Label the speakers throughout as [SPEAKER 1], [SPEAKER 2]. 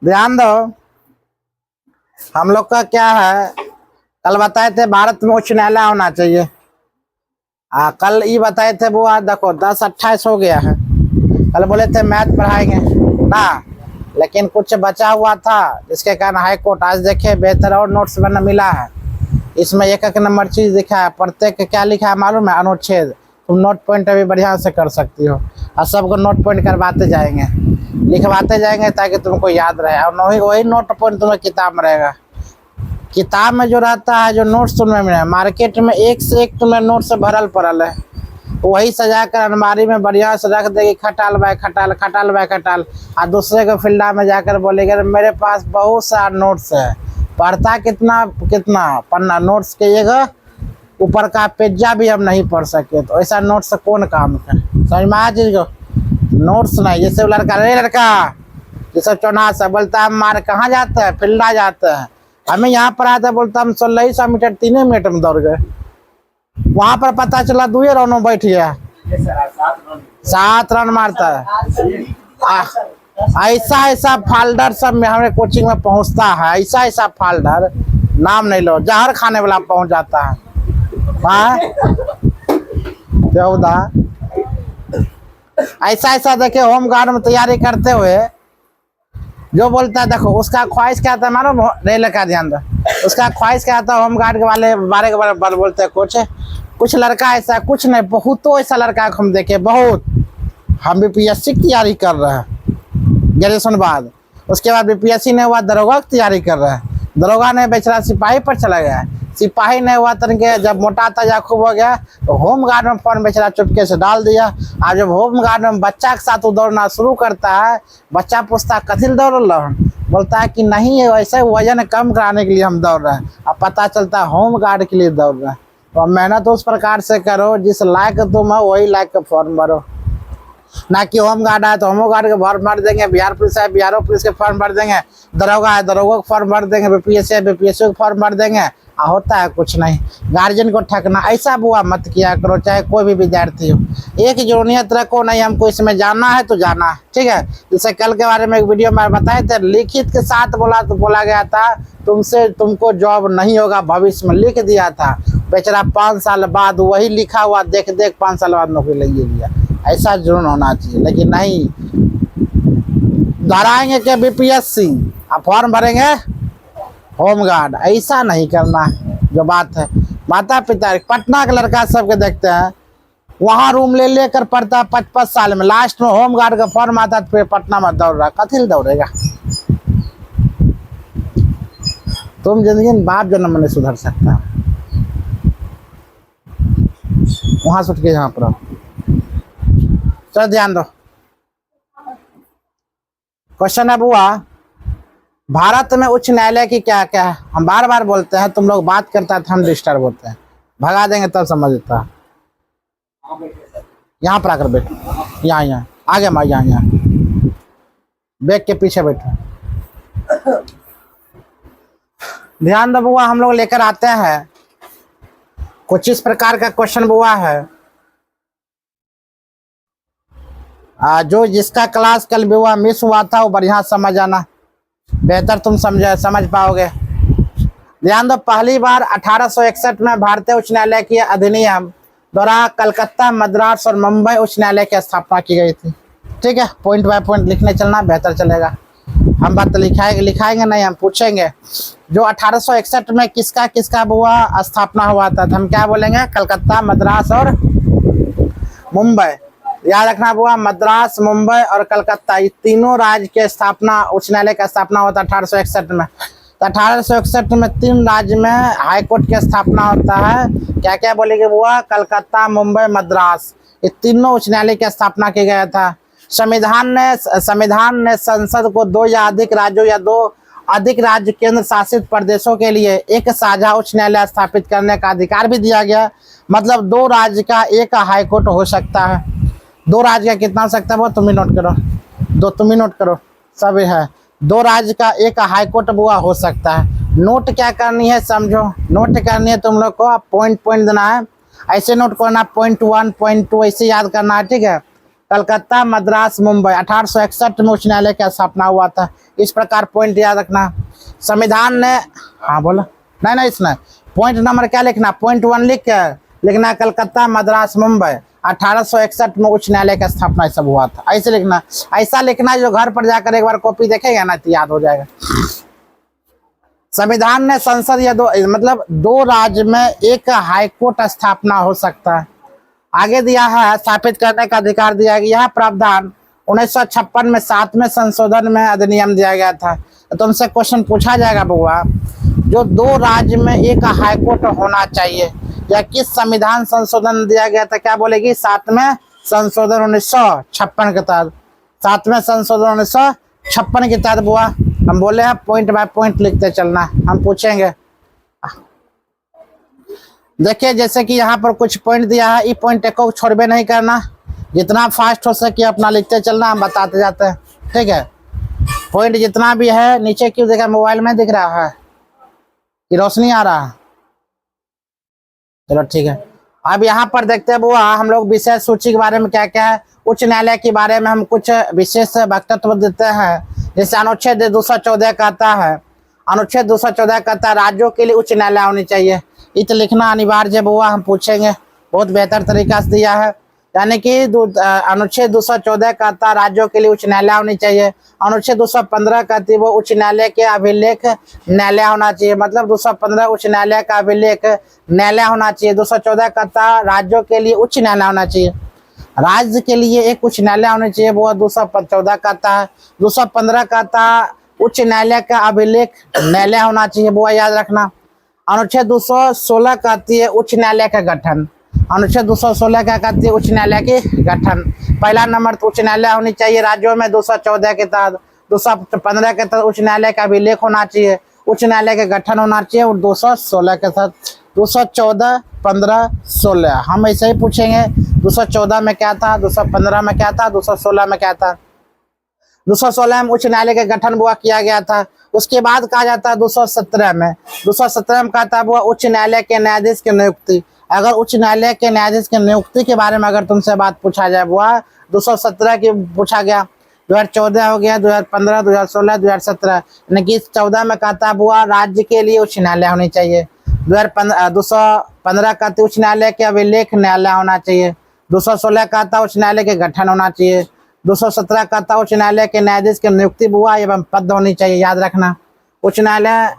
[SPEAKER 1] ध्यान दो, हम लोग का क्या है, कल बताए थे भारत में उच्च न्यायालय होना चाहिए। कल ये बताए थे वो, आज देखो 10:28 हो गया है। कल बोले थे मैथ पढ़ाएंगे ना, लेकिन कुछ बचा हुआ था जिसके कारण हाई कोर्ट आज देखे बेहतर और नोट्स बनना मिला है। इसमें एक एक नंबर चीज लिखा है, प्रत्येक क्या लिखा है मालूम है? अनुच्छेद। तुम नोट पॉइंट अभी बढ़िया से कर सकती हो, और सबको नोट पॉइंट करवाते जाएंगे, लिखवाते जाएंगे ताकि तुमको याद रहे, और वही नोट पॉइंट तुम्हें किताब में रहेगा। किताब में जो रहता है, जो नोट्स तुम्हें मिले, मार्केट में एक से एक तुम्हें नोट से भरल पड़ल है, वही सजा कर अलमारी में बढ़िया से रख देगी, खटाल बाय खटाल, खटाल बाय खटाल। और दूसरे के फील्डा में जाकर बोलेगा मेरे पास बहुत सारा नोट्स है। पढ़ता कितना कितना पन्ना नोट्स के एक ऊपर का पेजा भी हम नहीं पढ़ सके, तो ऐसा नोट्स से कौन काम का? समझ में आ चीज को? नोट्स नहीं, जैसे लड़का, अरे लड़का जैसे चौनास है, बोलता है मार कहाँ जाता है? फील्डा जाता है। हमें यहाँ पर आता है, बोलता हम 1600 मीटर 3 मिनट में दौड़ गए। वहां पर पता चला 2 रन में बैठ गया, 7 रन मारता है। ऐसा ऐसा फाल्डर सब में हमारे कोचिंग में पहुंचता है, ऐसा ऐसा फाल्डर, नाम नहीं लो, जहर खाने वाला पहुंच जाता है। 14 ऐसा ऐसा देखे होम गार्ड में तैयारी करते हुए जो बोलता है, देखो उसका ख्वाहिश क्या था मानो, रेल का ध्यान दो, उसका ख्वाहिश क्या था होम गार्ड के वाले बारे के बारे बोलते हैं कुछ लड़का ऐसा, कुछ नहीं बहुत तो ऐसा लड़का हम देखे, बहुत। हम बीपीएससी की तैयारी कर रहे हैं ग्रेजुएशन बाद, उसके बाद बीपीएससी नहीं हुआ, दरोगा की तैयारी कर रहे हैं, दरोगा ने बेचारा सिपाही पर चला गया, सिपाही नहीं हुआ तन के जब मोटा ताजा खूब हो गया तो होम गार्ड में फॉर्म बेचारा चुपके से डाल दिया। और जब होम गार्ड में बच्चा के साथ दौड़ना शुरू करता है, बच्चा पूछता कथी दौड़ रहा है, बोलता है कि नहीं वैसे वजन कम कराने के लिए हम दौड़ रहे हैं। अब पता चलता है होम गार्ड के लिए दौड़ रहे हैं। तो मेहनत उस प्रकार से करो जिस लायक तुम हो वही लायक का फॉर्म भरो, ना कि होम गार्ड आए तो होम गार्ड के फॉर्म भर देंगे, बिहार पुलिस है बिहार पुलिस के फॉर्म भर देंगे, दरोगा है दरोगा के फॉर्म भर देंगे, बीपीएससी है बीपीएससी के फॉर्म भर देंगे, होता है कुछ नहीं। गार्जियन को ठगना ऐसा बुआ मत किया करो, चाहे कोई भी विद्यार्थी हो। एक जोनियत रखो, नहीं हमको इसमें जाना है तो जाना है, ठीक है। जैसे कल के बारे में एक वीडियो में बताए थे, लिखित के साथ बोला गया था तुमको जॉब नहीं होगा भविष्य में, लिख दिया था। बेचारा 5 साल बाद वही लिखा हुआ देख 5 साल बाद नौकरी लग लिया। ऐसा जुनून होना चाहिए, लेकिन नहीं, दोहराएंगे क्या बीपीएससी, आप फॉर्म भरेंगे होम गार्ड, ऐसा नहीं करना है। जो बात है माता पिता, पटना के लड़का सबके देखते हैं, वहां रूम ले लेकर पढ़ता 5-5 साल में, लास्ट में होम गार्ड का फॉर्म आता तो फिर पटना में दौड़ रहा, कथी दौड़ेगा? तुम जिंदगी में बाप जन्म नहीं सुधर सकता, वहां से उठ के यहाँ पर चलो ध्यान दो। क्वेश्चन है बुआ, भारत में उच्च न्यायालय की क्या क्या है? हम बार बार बोलते हैं, तुम लोग बात करता है तो हम डिस्टर्ब होते हैं, भगा देंगे तब समझता है। यहाँ पर आकर बैठो, यहाँ आगे माँ, यहाँ बैग के पीछे बैठो। ध्यान दो बुआ, हम लोग लेकर आते हैं कुछ इस प्रकार का क्वेश्चन बुआ है, जो जिसका क्लास कल बुआ मिस हुआ था वो बढ़िया समझ आना, बेहतर तुम समझ पाओगे। ध्यान दो, पहली बार 1861 में भारतीय उच्च न्यायालय की अधिनियम द्वारा कलकत्ता, मद्रास और मुंबई उच्च न्यायालय की स्थापना की गई थी। ठीक है, पॉइंट बाय पॉइंट लिखने चलना बेहतर चलेगा। हम बात लिखाएंगे नहीं, हम पूछेंगे जो 1861 में किसका बुआ स्थापना हुआ था, तो हम क्या बोलेंगे? कलकत्ता, मद्रास और मुंबई। याद रखना बुआ, मद्रास, मुंबई और कलकत्ता, ये तीनों राज्य के स्थापना, उच्च न्यायालय का स्थापना होता है 1861 में। तो 1861 में 3 राज्य में हाई कोर्ट की स्थापना होता है। क्या क्या बोलेंगे बुआ? कलकत्ता, मुंबई, मद्रास, ये तीनों उच्च न्यायालय की स्थापना किया गया था। संविधान ने संसद को 2 या अधिक राज्यों या 2 अधिक राज्य केंद्र शासित प्रदेशों के लिए एक साझा उच्च न्यायालय स्थापित करने का अधिकार भी दिया गया। मतलब 2 राज्य का एक हाई कोर्ट हो सकता है। 2 राज्य का कितना हो सकता है वो तुम ही नोट करो, तुम ही नोट करो, सब है। 2 राज्य का एक हाई कोर्ट बुआ हो सकता है। नोट क्या करनी है समझो, नोट करनी है तुम लोग को, पॉइंट देना है, ऐसे नोट करना, पॉइंट 1 पॉइंट 2 ऐसे याद करना है, ठीक है। कलकत्ता, मद्रास, मुंबई 1861 में उच्च न्यायालय की स्थापना हुआ था। इस प्रकार पॉइंट याद रखना। संविधान ने, हाँ बोला, नहीं इसमें पॉइंट नंबर क्या लिखना, पॉइंट 1 लिखना कलकत्ता, मद्रास, मुंबई 1861 में उच्च न्यायालय का स्थापना सब हुआ था, ऐसे लिखना। ऐसा लिखना जो घर पर जाकर एक बार कॉपी देखेगा ना तो याद हो जाएगा। संविधान ने संसद या दो राज्य में एक हाईकोर्ट स्थापना हो सकता है। आगे दिया है स्थापित करने का अधिकार दिया गया। यह प्रावधान 1956 में 7वें संशोधन में अधिनियम दिया गया था। तो तुमसे क्वेश्चन पूछा जाएगा बउआ, जो दो राज्य में एक हाईकोर्ट होना चाहिए, या किस संविधान संशोधन दिया गया था, क्या बोलेगी, 7वें संशोधन 1956 के तहत। 7वें संशोधन 1956 के तहत बुआ हम बोले हैं पॉइंट बाय पॉइंट लिखते चलना। हम पूछेंगे, देखिए जैसे कि यहाँ पर कुछ पॉइंट दिया है, ये पॉइंट को छोड़बे नहीं करना, जितना फास्ट हो सके अपना लिखते चलना, हम बताते जाते हैं, ठीक है। पॉइंट जितना भी है नीचे क्यों देखा, मोबाइल में दिख रहा है कि रोशनी आ रहा है, चलो ठीक है। अब यहाँ पर देखते हैं बुआ हम लोग विशेष सूची के बारे में क्या क्या है। उच्च न्यायालय के बारे में हम कुछ विशेष वक्तव्य देते हैं। जैसे अनुच्छेद 214 कहता है, अनुच्छेद 214 कहता है राज्यों के लिए उच्च न्यायालय होनी चाहिए। इत लिखना अनिवार्य बुआ, हम पूछेंगे, बहुत बेहतर तरीका से दिया है। यानी कि अनुच्छेद 214 कहता है राज्यों के लिए उच्च न्यायालय होनी चाहिए। अनुच्छेद 215 कहती है वो उच्च न्यायालय के अभिलेख न्यायालय होना चाहिए, मतलब 215 उच्च न्यायालय का अभिलेख न्यायालय होना चाहिए। 214 कहता राज्यों के लिए उच्च न्यायालय होना चाहिए, राज्य के लिए एक उच्च न्यायालय होना चाहिए, वो 214 कहता है। 215 कहता उच्च न्यायालय का अभिलेख न्यायालय होना चाहिए, वो याद रखना। अनुच्छेद 216 कहती है उच्च न्यायालय का गठन। अनुच्छेद 216 क्या कहती है, उच्च न्यायालय के गठन। पहला नंबर तो उच्च न्यायालय होनी चाहिए राज्यों में 214 के तहत। 215 के तहत उच्च न्यायालय का अभिलेख होना चाहिए, उच्च न्यायालय का गठन होना चाहिए, और 216 के तहत 214, 15, 16 हम ऐसे ही पूछेंगे। 214 में क्या था, 215 में क्या था, 216 में क्या था। 216 में उच्च न्यायालय के गठन हुआ किया गया था। उसके बाद कहा जाता है 217 में, 217 में कहता है वो उच्च न्यायालय के न्यायाधीश की नियुक्ति। अगर उच्च न्यायालय के न्यायाधीश की नियुक्ति के बारे में अगर तुमसे बात पूछा जाए वो 217 की पूछा गया। 2014 हो गया, 2015, 2016, 2017, यानी कि 14 में कहता है वो राज्य के लिए उच्च न्यायालय होनी चाहिए। 215 कहते उच्च न्यायालय के अभिलेख न्यायालय होना चाहिए। 216 कहता उच्च न्यायालय के गठन होना चाहिए। 217 कहता उच्च न्यायालय के न्यायाधीश की नियुक्ति बुआ एवं पद होनी चाहिए, याद रखना। उच्च न्यायालय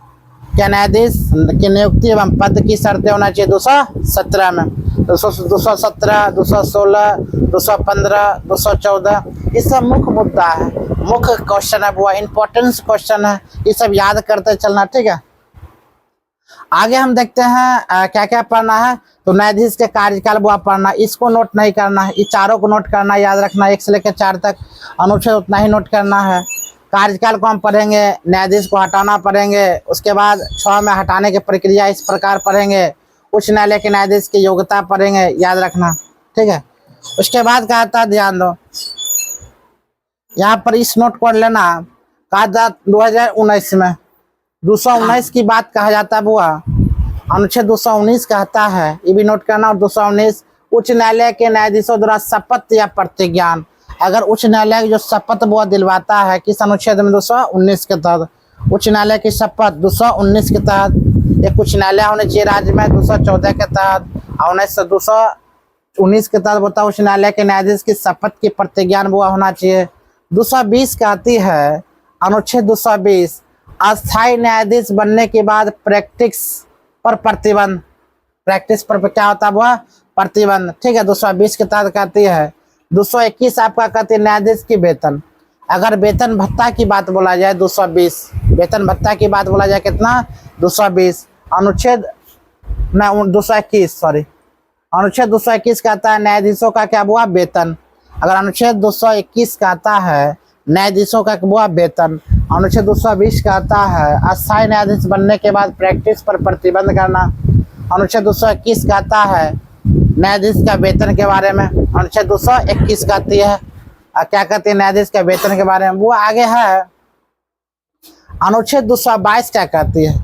[SPEAKER 1] के न्यायाधीश की नियुक्ति एवं पद की शर्तें होना चाहिए 217 में। 217, 216, 215, 214 ये सब मुख्य मुद्दा है, मुख्य क्वेश्चन है बुआ, इंपॉर्टेंस क्वेश्चन है, ये सब याद करते चलना, ठीक है। आगे हम देखते हैं क्या क्या पढ़ना है। तो न्यायाधीश के कार्यकाल बुआ पढ़ना, इसको नोट नहीं करना है, ये चारों को नोट करना, याद रखना। 1 से लेकर 4 तक अनुच्छेद उतना ही नोट करना है। कार्यकाल को हम पढ़ेंगे, न्यायाधीश को हटाना पढ़ेंगे, उसके बाद 6 में हटाने की प्रक्रिया इस प्रकार पढ़ेंगे। उच्च न्यायालय के न्यायाधीश की योग्यता पढ़ेंगे, याद रखना, ठीक है। उसके बाद कहा था, ध्यान दो यहाँ पर इस नोट कर लेना, कहा था 2019 में 219 की बात कहा जाता है बुआ, अनुच्छेद 219 कहता है, ये भी नोट करना। और 219 उच्च न्यायालय के न्यायाधीशों द्वारा शपथ या प्रतिज्ञान, अगर उच्च न्यायालय जो शपथ वो दिलवाता है किस अनुच्छेद में, 219 के तहत उच्च न्यायालय की शपथ 219 के तहत। एक उच्च न्यायालय होने चाहिए राज्य में 214 के तहत, और 219 के तहत बोलता है उच्च न्यायालय के न्यायाधीश की शपथ की प्रतिज्ञान वो होना चाहिए। 220 कहती है अनुच्छेद 220 अस्थायी न्यायाधीश बनने के बाद प्रैक्टिस पर प्रतिबंध, प्रैक्टिस पर क्या होता है वह प्रतिबंध, ठीक है। 220 के तहत कहती है। 221 आपका कहते हैं न्यायाधीश की वेतन, अगर वेतन भत्ता की बात बोला जाए 220, वेतन भत्ता की बात बोला जाए कितना, 220। अनुच्छेद 221 सॉरी, अनुच्छेद 221 कहता है न्यायाधीशों का क्या हुआ, वेतन। अगर अनुच्छेद 221 कहता है न्यायाधीशों का हुआ वेतन, अनुच्छेद 220 कहता है अस्थायी न्यायाधीश बनने के बाद प्रैक्टिस पर प्रतिबंध करना। अनुच्छेद 221 कहता है न्यायाधीश का वेतन के बारे में। अनुच्छेद 221 कहती है क्या कहती है, न्यायाधीश के वेतन के बारे में। वो आगे है अनुच्छेद 222 क्या कहती है,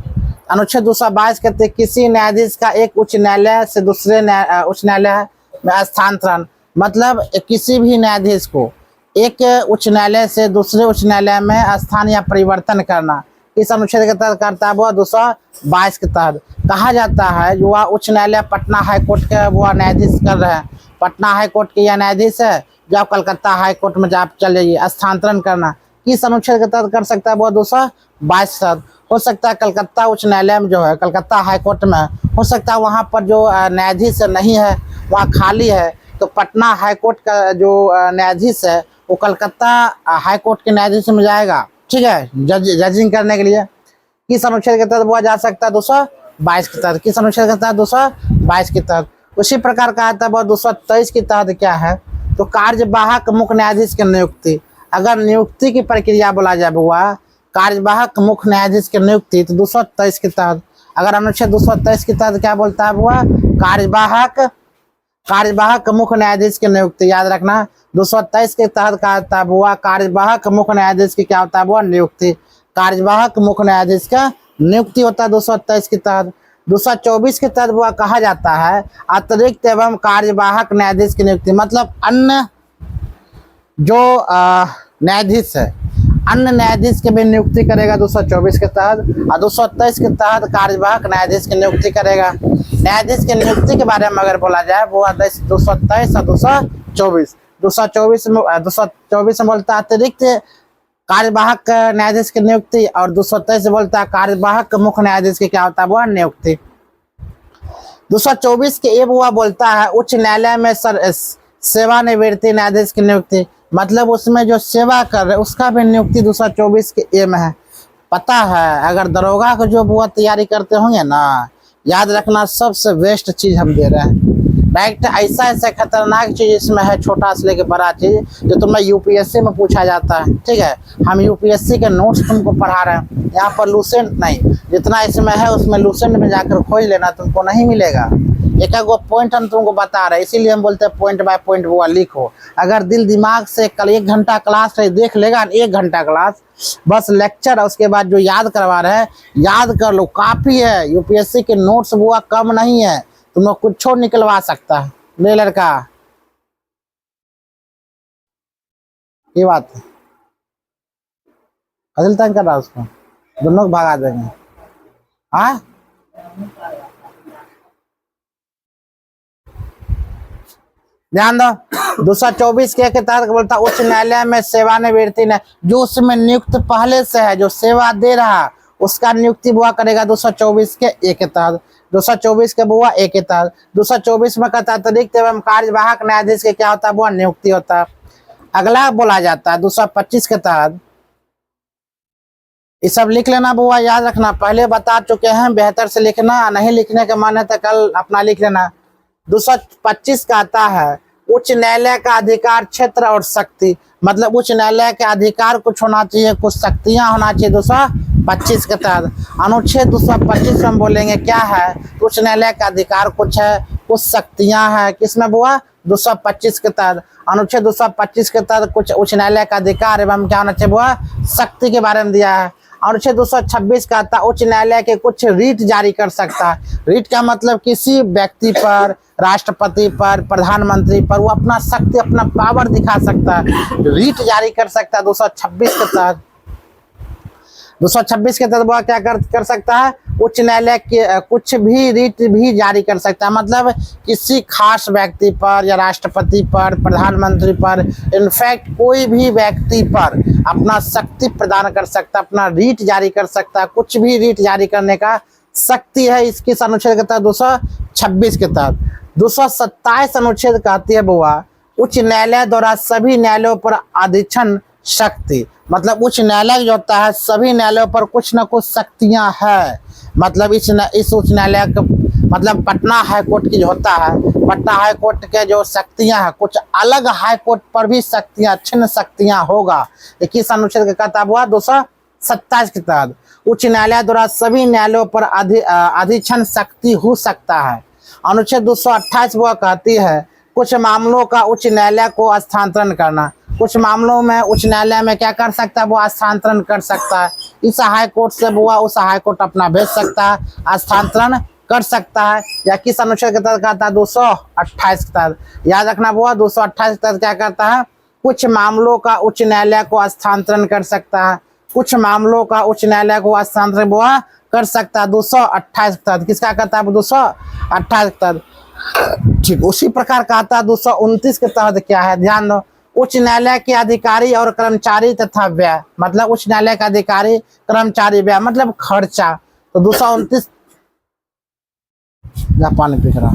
[SPEAKER 1] अनुच्छेद 222 कहती है किसी न्यायाधीश का एक उच्च न्यायालय से दूसरे उच्च न्यायालय में स्थानांतरण, मतलब किसी भी न्यायाधीश को एक उच्च न्यायालय से दूसरे उच्च न्यायालय में स्थान या परिवर्तन करना इस अनुच्छेद के तहत करता है। वो 222 के तहत कहा जाता है जो वह उच्च न्यायालय पटना हाईकोर्ट के वो न्यायाधीश कर रहे हैं, पटना हाईकोर्ट के यह न्यायाधीश है जो आप कलकत्ता हाईकोर्ट में आप चल जाइए स्थानांतरण करना किस अनुच्छेद के तहत कर सकता है। वो 222 तहत हो सकता है। कलकत्ता उच्च न्यायालय में जो है कलकत्ता हाईकोर्ट में हो सकता है वहाँ पर जो न्यायाधीश नहीं है, वहाँ खाली है, तो पटना हाईकोर्ट का जो न्यायाधीश है वो कलकत्ता हाईकोर्ट के न्यायाधीश में जाएगा, ठीक है, जजिंग करने के लिए। किस अनुच्छेद के तहत हुआ जा सकता है 222 के तहत, किस अनुच्छेद के तहत 222 के तहत। उसी प्रकार का आता है 223 के तहत क्या है तो कार्यवाहक मुख्य न्यायाधीश की नियुक्ति। अगर नियुक्ति की प्रक्रिया बोला जाए हुआ कार्यवाहक मुख्य न्यायाधीश की नियुक्ति तो 223 के तहत। अगर अनुच्छेद 223 के तहत क्या बोलता है हुआ कार्यवाहक मुख्य न्यायाधीश की नियुक्ति, याद रखना 223 के तहत का होता है हुआ कार्यवाहक मुख्य न्यायाधीश की क्या होता है हुआ नियुक्ति, कार्यवाहक मुख्य न्यायाधीश का नियुक्ति होता है 223 के तहत। 224 के तहत हुआ कहा जाता है अतिरिक्त एवं कार्यवाहक न्यायाधीश की नियुक्ति, मतलब अन्य जो न्यायाधीश है अन्य न्यायाधीश की भी नियुक्ति करेगा 224 के तहत, और 223 के तहत कार्यवाहक न्यायाधीश की नियुक्ति करेगा। न्यायाधीश की नियुक्ति के बारे में अगर बोला जाए वो 223 और 224 में बोलता है अतिरिक्त कार्यवाहक न्यायाधीश की नियुक्ति, और 223 बोलता है कार्यवाहक मुख्य न्यायाधीश की क्या होता है वो नियुक्ति। 224 के ए हुआ बोलता है उच्च न्यायालय में सेवानिवृत्ति न्यायाधीश की नियुक्ति, मतलब उसमें जो सेवा कर रहे उसका भी नियुक्ति 224 के ए में है। पता है अगर दरोगा को जो वो तैयारी करते होंगे ना, याद रखना सबसे बेस्ट चीज हम दे रहे हैं। डायरेक्ट ऐसा खतरनाक चीज इसमें है, छोटा से लेके बड़ा चीज जो तुम्हें यूपीएससी में पूछा जाता है, ठीक है। हम यूपीएससी के नोट्स तुमको पढ़ा रहे हैं, यहाँ पर लूसेंट नहीं, जितना इसमें है उसमें लूसेंट में जाकर खोज लेना, तुमको नहीं मिलेगा। एक एक पॉइंट हम तुमको बता रहे हैं, इसीलिए हम बोलते हैं पॉइंट बाय पॉइंट वो लिखो। अगर दिल दिमाग से कल 1 घंटा क्लास देख लेगा, 1 घंटा क्लास बस लेक्चर, उसके बाद जो याद करवा रहे हैं याद कर लो, काफी है। यूपीएससी के नोट्स वो कम नहीं है, तुम लोग कुछ निकलवा सकता है। ले लड़का, ये बात है, कदिल तंग कर रहा उसको, दोनों को भगा देंगे। हाँ ध्यान दो, 224 के तहत बोलता उच्च न्यायालय में सेवानिवृत्ति ने जो उसमें नियुक्त पहले से है, जो सेवा दे रहा उसका नियुक्ति बुआ करेगा 224 के ए के तहत। 224 के बुआ ए के तहत 224 में कहता अतिरिक्त एवं कार्यवाहक न्यायाधीश के क्या होता है बुआ नियुक्ति होता है। अगला बोला जाता है 225 के तहत, ये सब लिख लेना बुआ, याद रखना, पहले बता चुके हैं, बेहतर से लिखना, नहीं लिखने के माने तो कल अपना लिख लेना। 225 का आता है उच्च न्यायालय का अधिकार क्षेत्र और शक्ति, मतलब उच्च न्यायालय के अधिकार कुछ होना चाहिए, कुछ शक्तियां होना चाहिए। 225 के तहत अनुच्छेद 225 में हम बोलेंगे क्या है, उच्च न्यायालय का अधिकार कुछ है, कुछ शक्तियां हैं, किसमें बुआ 225 के तहत। अनुच्छेद 225 के तहत कुछ उच्च न्यायालय का अधिकार एवं क्या होना चाहिए बुआ शक्ति के बारे में दिया है। अनुच्छेद 226 का आता उच्च न्यायालय के कुछ रीट जारी कर सकता है। रीट का मतलब किसी व्यक्ति पर, राष्ट्रपति पर, प्रधानमंत्री पर वो अपना शक्ति, अपना पावर दिखा सकता है, रीट जारी कर सकता है 226 के तहत। 226 के तहत वो क्या कर सकता है, उच्च न्यायालय के कुछ भी रीट भी जारी कर सकता है, मतलब किसी खास व्यक्ति पर या राष्ट्रपति पर, प्रधानमंत्री पर, इनफैक्ट कोई भी व्यक्ति पर अपना शक्ति प्रदान कर सकता है, अपना रीट जारी कर सकता है, कुछ भी रीट जारी करने का शक्ति है इसकी अनुच्छेद के तहत 226 के तहत। 227 अनुच्छेद कहती है बुआ उच्च न्यायालय द्वारा सभी न्यायालयों पर अधीक्षण शक्ति, मतलब उच्च न्यायालय जो होता है सभी न्यायालयों पर कुछ न कुछ शक्तियां है, मतलब इस उच्च न्यायालय का मतलब पटना हाईकोर्ट की जो होता है, पटना हाईकोर्ट के जो शक्तियां हैं कुछ अलग हाईकोर्ट पर भी शक्तियां, छिन्न शक्तियां होगा। 21 अनुच्छेद का कहता हुआ 227 के तहत उच्च न्यायालय द्वारा सभी न्यायालयों पर अधीक्षण शक्ति हो सकता है। अनुच्छेद 228 वह कहती है कुछ मामलों का उच्च न्यायालय को स्थानांतरण करना, कुछ मामलों में उच्च न्यायालय में क्या कर सकता है वो स्थानांतरण कर सकता है, इस हाई कोर्ट से वो उस हाई कोर्ट अपना भेज सकता है, स्थानांतरण कर सकता है। या किस अनुच्छेद के तहत कहता है 228 के तहत, याद रखना वो 228 के तहत क्या करता है कुछ मामलों का उच्च न्यायालय को हस्तांतरण कर सकता है, कुछ मामलों का उच्च न्यायालय को हस्तांतरण वो कर सकता है। 228 के तहत किसका कहता है? 228 के तहत। ठीक, उसी प्रकार कहता है 229 के तहत क्या है, ध्यान दो, उच्च न्यायालय के अधिकारी और कर्मचारी तथा व्यय, मतलब उच्च न्यायालय का अधिकारी कर्मचारी व्यय मतलब खर्चा। तो 229 जापानी लिख रहा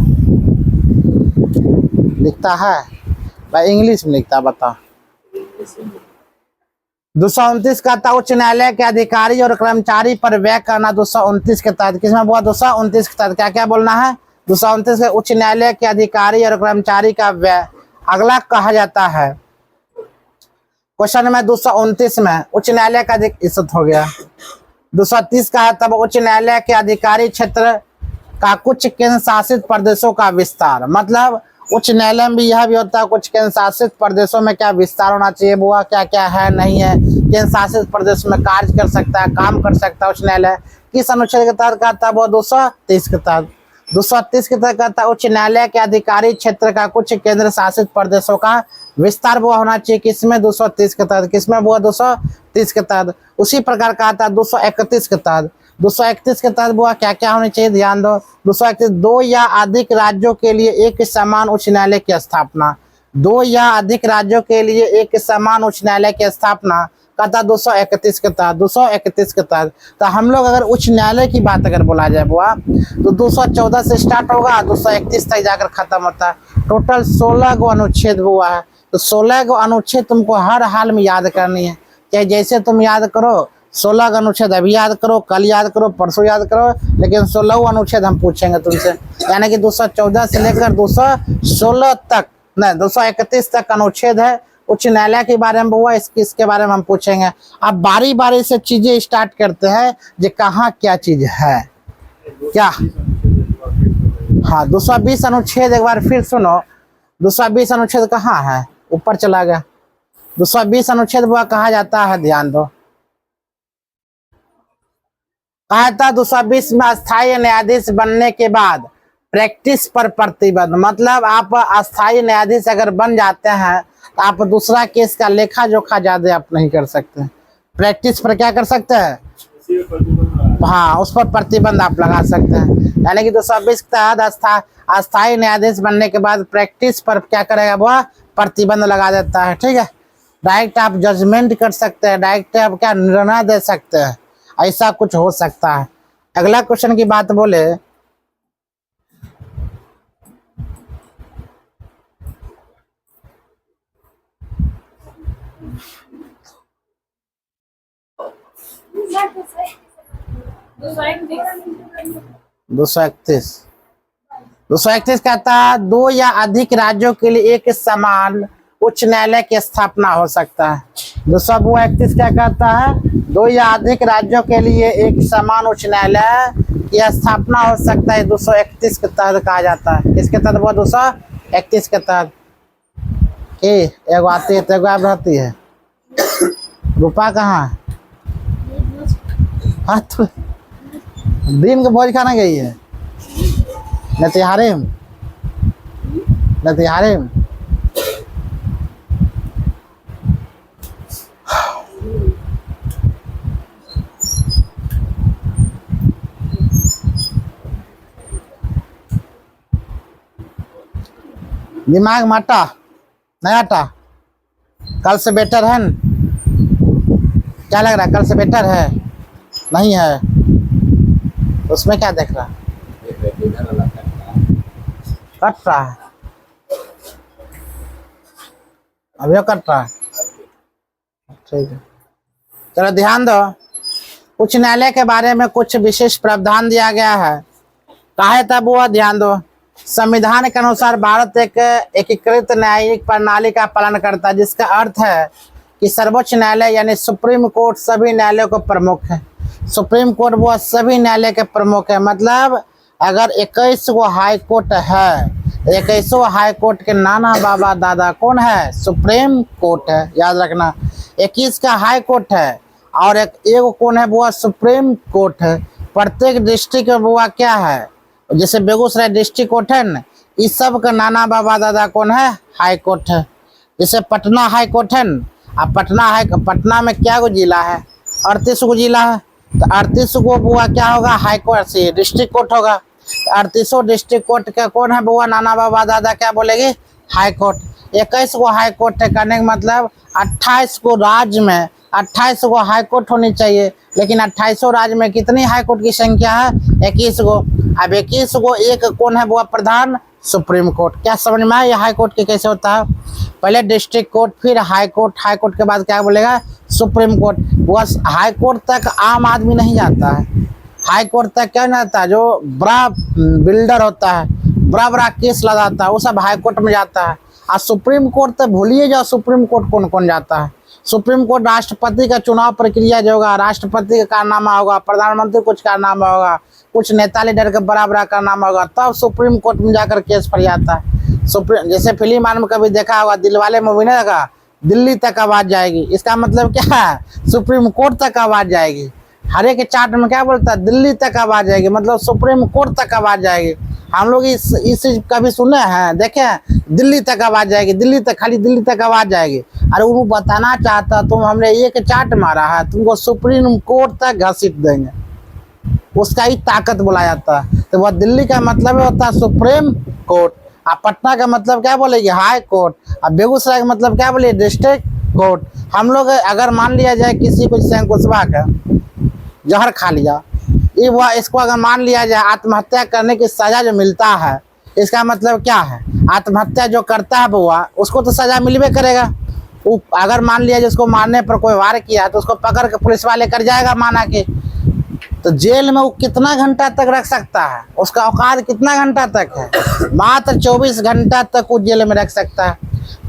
[SPEAKER 1] लिखता है भाई, इंग्लिश में लिखता, बता। 229 कहता उच्च न्यायालय के अधिकारी और कर्मचारी पर व्यय करना 229 के तहत। किसमें हुआ? 229 के तहत क्या क्या बोलना है? 229 के उच्च न्यायालय के अधिकारी और कर्मचारी का व्यय। अगला कहा जाता है क्वेश्चन में 229 में उच्च न्यायालय का इज्जत हो गया। 230 का है तब उच्च न्यायालय के अधिकारी क्षेत्र का कुछ केंद्र शासित प्रदेशों का विस्तार, मतलब उच्च न्यायालय में यह भी होता है कुछ केंद्र शासित प्रदेशों में क्या विस्तार होना चाहिए, बुआ क्या क्या है नहीं है। केंद्र शासित प्रदेश में कार्य कर सकता है, काम कर सकता है उच्च न्यायालय। किस अनुच्छेद के तहत कहता है? वो 230 के तहत। 230 के तहत कहता है उच्च न्यायालय के अधिकारी क्षेत्र का कुछ केंद्र शासित प्रदेशों का विस्तार वो होना चाहिए। किसमें? 230 के तहत। किसमें? वो 230 के तहत। उसी प्रकार कहता है 231 के तहत। 231 के तहत बुआ क्या क्या होनी चाहिए, ध्यान दो। 231 दो या अधिक राज्यों के लिए एक समान उच्च न्यायालय की स्थापना, दो या अधिक राज्यों के लिए एक समान उच्च न्यायालय की स्थापना कहता 231 के तहत। 231 के तहत। तो हम लोग अगर उच्च न्यायालय की बात अगर बोला जाए बुआ तो 214 से स्टार्ट होगा, 231 तक जाकर खत्म होता है। टोटल 16 गो अनुच्छेद हुआ है। तो 16 गो अनुच्छेद तुमको हर हाल में याद करनी है, चाहे जैसे तुम याद करो। 16 का अनुच्छेद अभी याद करो, कल याद करो, परसों याद करो, लेकिन 16 अनुच्छेद हम पूछेंगे तुमसे। यानी कि 214 से लेकर 216 तक, नहीं 231 तक अनुच्छेद है उच्च न्यायालय के बारे में हुआ, इसके बारे में हम पूछेंगे। अब बारी बारी से चीजें स्टार्ट करते हैं जो कहाँ क्या चीज है क्या। हाँ 220 अनुच्छेद एक बार फिर सुनो। 220 अनुच्छेद कहाँ है? ऊपर चला गया। 220 अनुच्छेद वह कहा जाता है, ध्यान दो। कहा था 220 में अस्थायी न्यायाधीश बनने के बाद प्रैक्टिस पर प्रतिबंध, मतलब आप अस्थायी न्यायाधीश अगर बन जाते हैं तो आप दूसरा केस का लेखा जोखा ज्यादा आप नहीं कर सकते। प्रैक्टिस पर क्या कर सकते हैं? हाँ, उस पर प्रतिबंध आप लगा सकते हैं। यानी कि 220 के तहत अस्थायी न्यायाधीश बनने के बाद प्रैक्टिस पर क्या करेगा? वह प्रतिबंध लगा देता है। ठीक है, डायरेक्ट आप जजमेंट कर सकते हैं, डायरेक्ट आप क्या निर्णय दे सकते हैं, ऐसा कुछ हो सकता है। अगला क्वेश्चन की बात बोले दूसरा 231 कहता है दो या अधिक राज्यों के लिए एक समान उच्च न्यायालय की स्थापना हो सकता है। 231 क्या कहता है? दो या अधिक राज्यों के लिए एक समान उच्च न्यायालय की स्थापना हो सकता है। 231 के तहत कहा जाता है। किसके तहत? वो 231 के तहत। एगो आती है तो एगो आप रहती है। रूपा कहाँ है? हाँ तो दिन के भोज खाना गई है नतिहारे में। दिमाग में आटा नहीं आटा? कल से बेटर है न? क्या लग रहा है? कल से बेटर है नहीं है? उसमें क्या देख रहा है? कट रहा है अभी कट रहा है। ठीक है, चलो ध्यान दो। उच्च न्यायालय के बारे में कुछ विशेष प्रावधान दिया गया है। काहे तब वो ध्यान दो। संविधान के अनुसार भारत एक एकीकृत न्यायिक प्रणाली का पालन करता है, जिसका अर्थ है कि सर्वोच्च न्यायालय यानी सुप्रीम कोर्ट सभी न्यायालयों को प्रमुख है। सुप्रीम कोर्ट वो सभी न्यायालय के प्रमुख है। मतलब अगर 21 गो हाई कोर्ट है, 21 हाई कोर्ट के नाना बाबा दादा कौन है? सुप्रीम कोर्ट है, याद रखना। 21 का हाई कोर्ट है और एक कौन है? वो सुप्रीम कोर्ट है। प्रत्येक डिस्ट्रिक्ट में वो क्या है? जैसे बेगूसराय डिस्ट्रिक्ट कोर्ट है न, इस सब का नाना बाबा दादा कौन है? हाई कोर्ट है। जैसे पटना हाई कोर्ट है न, अब पटना में क्या गो जिला है, 38 गो जिला है, तो 38 गो बुआ क्या होगा, हाई कोर्ट से डिस्ट्रिक्ट कोर्ट होगा। 38 डिस्ट्रिक्ट कोर्ट का कौन है बुआ, नाना बाबा दादा क्या बोलेगी, high court. 21 go high court है, कहने का मतलब 28 गो राज्य में 28 गो हाई कोर्ट होनी चाहिए, लेकिन 28 राज्य में कितनी हाई कोर्ट की संख्या है, 21 गो। अब 21 गो एक कौन है बुआ, प्रधान सुप्रीम कोर्ट। क्या समझ में आया ये हाई कोर्ट के कैसे होता है, पहले डिस्ट्रिक्ट कोर्ट फिर हाई कोर्ट, हाई कोर्ट के बाद क्या बोलेगा, सुप्रीम कोर्ट। बस हाई कोर्ट तक आम आदमी नहीं जाता है, हाई कोर्ट तक क्या नहीं जाता, जो बड़ा बिल्डर होता है, बड़ा बड़ा केस लगाता है, वो सब हाई कोर्ट में जाता है। और सुप्रीम कोर्ट तक भूलिए जाओ, सुप्रीम कोर्ट कौन कौन जाता है। सुप्रीम कोर्ट राष्ट्रपति का चुनाव प्रक्रिया जो होगा, राष्ट्रपति का कारनामा होगा, प्रधानमंत्री कुछ कारनामा होगा, कुछ नेता लीडर का बड़ा बड़ा कारनामा होगा, तब सुप्रीम कोर्ट में जाकर केस फर जाता है। सुप्रीम जैसे फिल्म में कभी देखा होगा, दिलवाले मूवी ने देखा, दिल्ली तक आवाज जाएगी, इसका मतलब क्या है, सुप्रीम कोर्ट तक आवाज जाएगी। हर एक चार्ट में क्या बोलता है, दिल्ली तक आवाज जाएगी, मतलब सुप्रीम कोर्ट तक आवाज जाएगी। हम लोग इस चीज कभी सुने हैं, देखे हैं, दिल्ली तक आवाज जाएगी, दिल्ली तक, खाली दिल्ली तक आवाज जाएगी। अरे वो बताना चाहता, तुम हमने एक चार्ट मारा है, तुमको सुप्रीम कोर्ट तक घसीट देंगे, उसका ही ताकत बोला जाता है। तो वह दिल्ली का मतलब होता है सुप्रीम कोर्ट, और पटना का मतलब क्या बोलेगी, हाई कोर्ट, और बेगूसराय का मतलब क्या बोले, डिस्ट्रिक्ट कोर्ट। हम लोग अगर मान लिया जाए किसी को शंकुशवा का जहर खा लिया, ये वह इसको अगर मान लिया जाए आत्महत्या करने की सजा जो मिलता है, इसका मतलब क्या है, आत्महत्या जो करता है बुआ उसको तो सजा मिलबे करेगा। वो अगर मान लिया जाए उसको मारने पर कोई वार किया है, तो उसको पकड़ के पुलिस वाले कर जाएगा माना के, तो जेल में वो कितना घंटा तक रख सकता है, उसका औकात कितना घंटा तक है, मात्र 24 घंटा तक वो जेल में रख सकता है।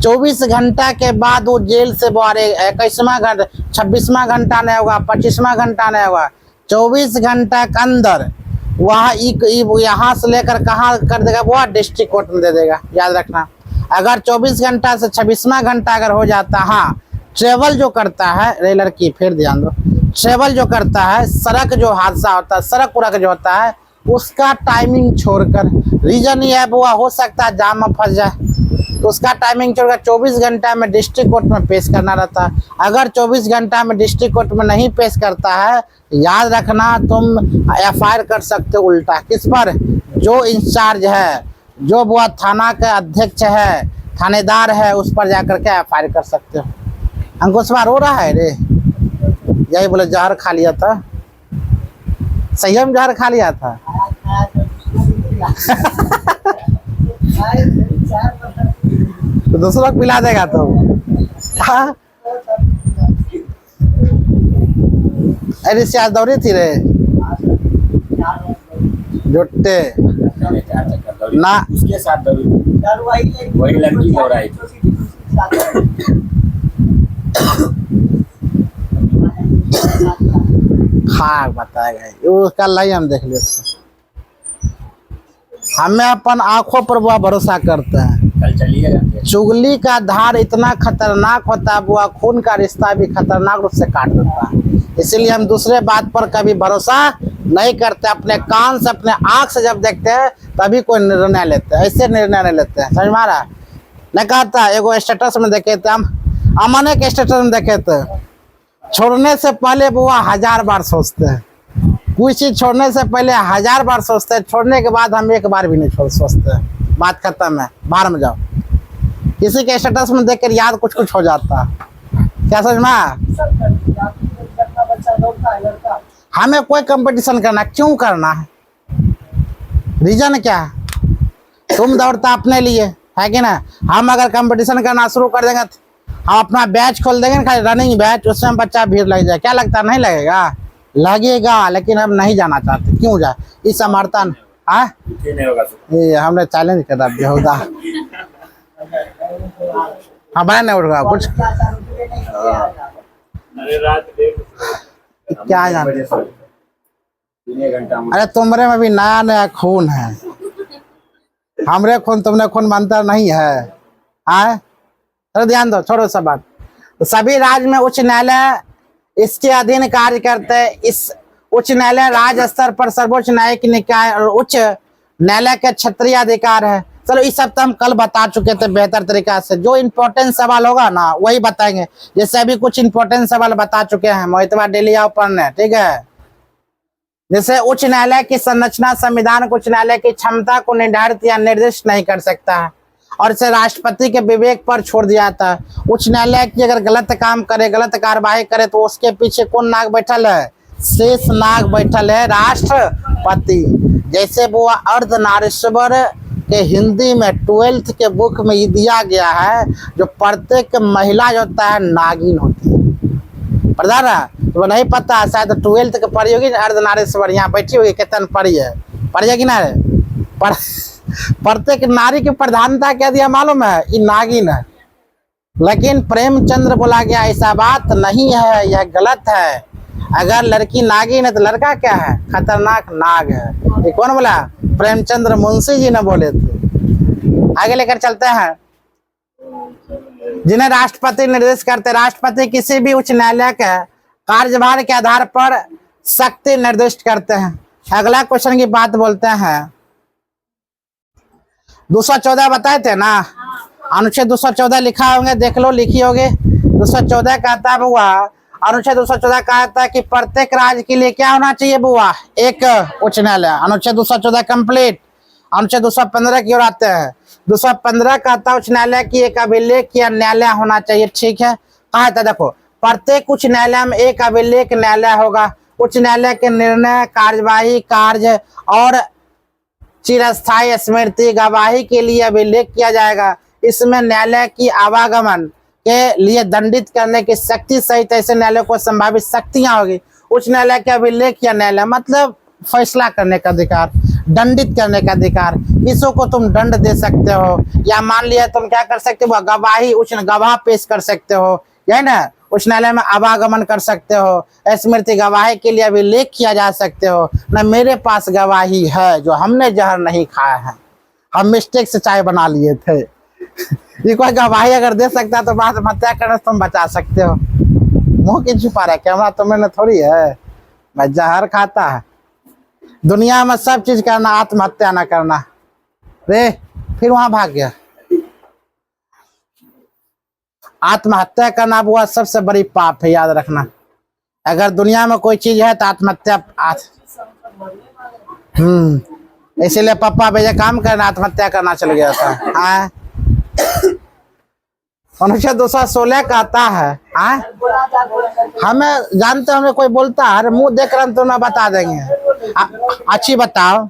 [SPEAKER 1] 24 घंटा के बाद वो जेल से बाहर 21वां घंटा, 26वां घंटा नहीं होगा, 25वां घंटा नहीं होगा, 24 घंटा के अंदर वहाँ यहाँ से लेकर कहाँ कर देगा, वो डिस्ट्रिक्ट कोर्ट में दे देगा, याद रखना। अगर 24 घंटा से 26वां घंटा अगर हो जाता, हाँ ट्रेवल जो करता है, रे लड़की फिर ध्यान दो, ट्रेवल जो करता है, सड़क जो हादसा होता है, सड़क उड़क जो होता है, उसका टाइमिंग छोड़कर, रीजन ये है बुआ हो सकता है जाम में फंस जाए, तो उसका टाइमिंग छोड़कर 24 घंटा में डिस्ट्रिक्ट कोर्ट में पेश करना रहता है। अगर 24 घंटा में डिस्ट्रिक्ट कोर्ट में नहीं पेश करता है, याद रखना तुम एफआईआर कर सकते हो उल्टा, किस पर, जो इंचार्ज है, जो बुआ थाना का अध्यक्ष है, थानेदार है, उस पर जाकर के एफआईआर कर सकते हो। अंकुशवा रो रहा है रे, यही बोले जहर खा लिया था, सही में जहर खा लिया था। तो दूसरों को पिला देगा तो, हाँ अरे सियाज दौड़ी थी रे जुट्टे ना,
[SPEAKER 2] उसके साथ दौड़ी, वही लड़की दौड़ाई थी।
[SPEAKER 1] हाँ बताएगा उसका लाई, हम देख लेते, हमें अपन आंखों पर बुआ भरोसा करते हैं।
[SPEAKER 2] कल चलिएगा।
[SPEAKER 1] चुगली का धार इतना खतरनाक होता है बुआ, खून का रिश्ता भी खतरनाक रूप से काट देता है, इसीलिए हम दूसरे बात पर कभी भरोसा नहीं करते, अपने कान से अपने आंख से जब देखते हैं तभी कोई निर्णय लेते हैं, ऐसे निर्णय नहीं लेते हैं, समझ मारा। नहीं कहता एगो स्टेटस में देखे थे हम, अमने के स्टेटस में देखे थे, छोड़ने से पहले बुआ 1000 बार सोचते हैं, कोई चीज छोड़ने से पहले 1000 बार सोचते हैं, छोड़ने के बाद हम एक बार भी नहीं सोचते हैं, बात खत्म है, बाहर में जाओ। किसी के स्टेटस में देखकर याद कुछ कुछ हो जाता है, क्या समझ में। हमें कोई कंपटीशन करना, क्यों करना है, रीजन क्या है, तुम दौड़ता अपने लिए है कि ना। हम अगर कंपटीशन करना शुरू कर देंगे, हम अपना बैच खोल देंगे खाली रनिंग बैच, उसमें बच्चा भीड़ लग जाए, क्या लगता नहीं लगेगा, लगेगा, लेकिन हम नहीं जाना चाहते, क्यों जाए, इस समर्थन ये हमने चैलेंज कर दिया बेहुदा। हाँ बना नहीं उठ कुछ, क्या जान, अरे तुमरे में भी नया नया खून है, हमरे खून तुमने खून बनता नहीं है, हाँ अरे ध्यान दो, छोड़ो सब बात। तो सभी राज्य में उच्च न्यायालय इसके अधीन कार्य करते हैं। इस उच्च न्यायालय राज्य स्तर पर सर्वोच्च न्यायिक निकाय और उच्च न्यायालय के क्षेत्रीय अधिकार है। चलो इस सब तो हम कल बता चुके थे बेहतर तरीका से। जो इम्पोर्टेंट सवाल होगा ना वही बताएंगे। जैसे अभी कुछ इम्पोर्टेंट सवाल बता चुके हैं, मोहितवा डेली आओ पढ़ने, ठीक है। जैसे उच्च न्यायालय की संरचना संविधान उच्च न्यायालय की क्षमता को निर्धारित या निर्दिष्ट नहीं कर सकता है और इसे राष्ट्रपति के विवेक पर छोड़ दिया था। उच्च न्यायालय की अगर गलत काम करे, गलत कार्यवाही करे तो उसके पीछे कौन नाग बैठल है? शेष नाग बैठल है, राष्ट्रपति। जैसे वो अर्धनारीश्वर के हिंदी में 12th के बुक में ये दिया गया है, जो प्रत्येक महिला जो होता है नागिन होती है। पता ना? तो नहीं पता, शायद 12th के पढ़ी होगी अर्धनारीश्वर, यहाँ बैठी होगी, कितन पढ़ी है, पढ़ी है कि ना? प्रत्येक नारी की प्रधानता क्या दिया मालूम है? ये नागिन है। लेकिन प्रेमचंद्र बोला गया ऐसा बात नहीं है, यह गलत है। अगर लड़की नागिन है तो लड़का क्या है? खतरनाक नाग है। ये कौन बोला? प्रेमचंद्र मुंशी जी ने बोले थे। आगे लेकर चलते हैं। जिन्हें राष्ट्रपति निर्देश करते, राष्ट्रपति किसी भी उच्च न्यायालय के कार्यभार के आधार पर शक्ति निर्दिष्ट करते हैं। अगला क्वेश्चन की बात बोलते हैं। 214 बताए थे ना, अनुच्छेद 214 लिखा होंगे, देख लो, लिखी होगी। 214 कहता है बुआ, अनुच्छेद 214 कहता है कि प्रत्येक राज्य के लिए क्या होना चाहिए बुआ? एक उच्च न्यायालय। अनुच्छेद 214 कंप्लीट। अनुच्छेद 215 की ओर आते हैं। 215 कहता है उच्च न्यायालय की एक अभिलेख या न्यायालय होना चाहिए, ठीक है। कहा था देखो, प्रत्येक उच्च न्यायालय में एक अभिलेख न्यायालय होगा। उच्च न्यायालय के निर्णय, कार्यवाही, कार्य और चिरस्थायी स्मृति गवाही के लिए अभिलेख किया जाएगा। इसमें न्यायालय की आवागमन के लिए दंडित करने की शक्ति सहित ऐसे न्यायालय को संभावित शक्तियां होगी। उच्च न्यायालय के अभिलेख या न्यायालय मतलब फैसला करने का अधिकार, दंडित करने का अधिकार। किसों को तुम दंड दे सकते हो, या मान लिया तुम क्या कर सकते हो? गवाही, उच्च गवाह पेश कर सकते हो, यही ना। उच्च न्यायालय में आवागमन कर सकते हो, स्मृति गवाही के लिए अभिलेख किया जा सकते हो ना। मेरे पास गवाही है, जो हमने जहर नहीं खाया है, हम मिस्टेक से चाय बना लिए थे। ये कोई गवाही अगर दे सकता तो बात हत्या करने से तुम बचा सकते हो। मुंह क्यों छुपा रहा है? कैमरा तुम्हें थोड़ी है, मैं जहर खाता है। दुनिया में सब चीज करना, आत्महत्या ना करना। रे फिर वहां भाग गया। आत्महत्या करना वो सबसे बड़ी पाप है, याद रखना। अगर दुनिया में कोई चीज है तो आत्महत्या। इसीलिए पापा भैया काम करना, आत्महत्या करना चल गया था। अनुच्छेद 216 कहता है, हमें जानते हमें कोई बोलता है, मुंह देख रहे तुम्हें बता देंगे। अच्छी बताओ,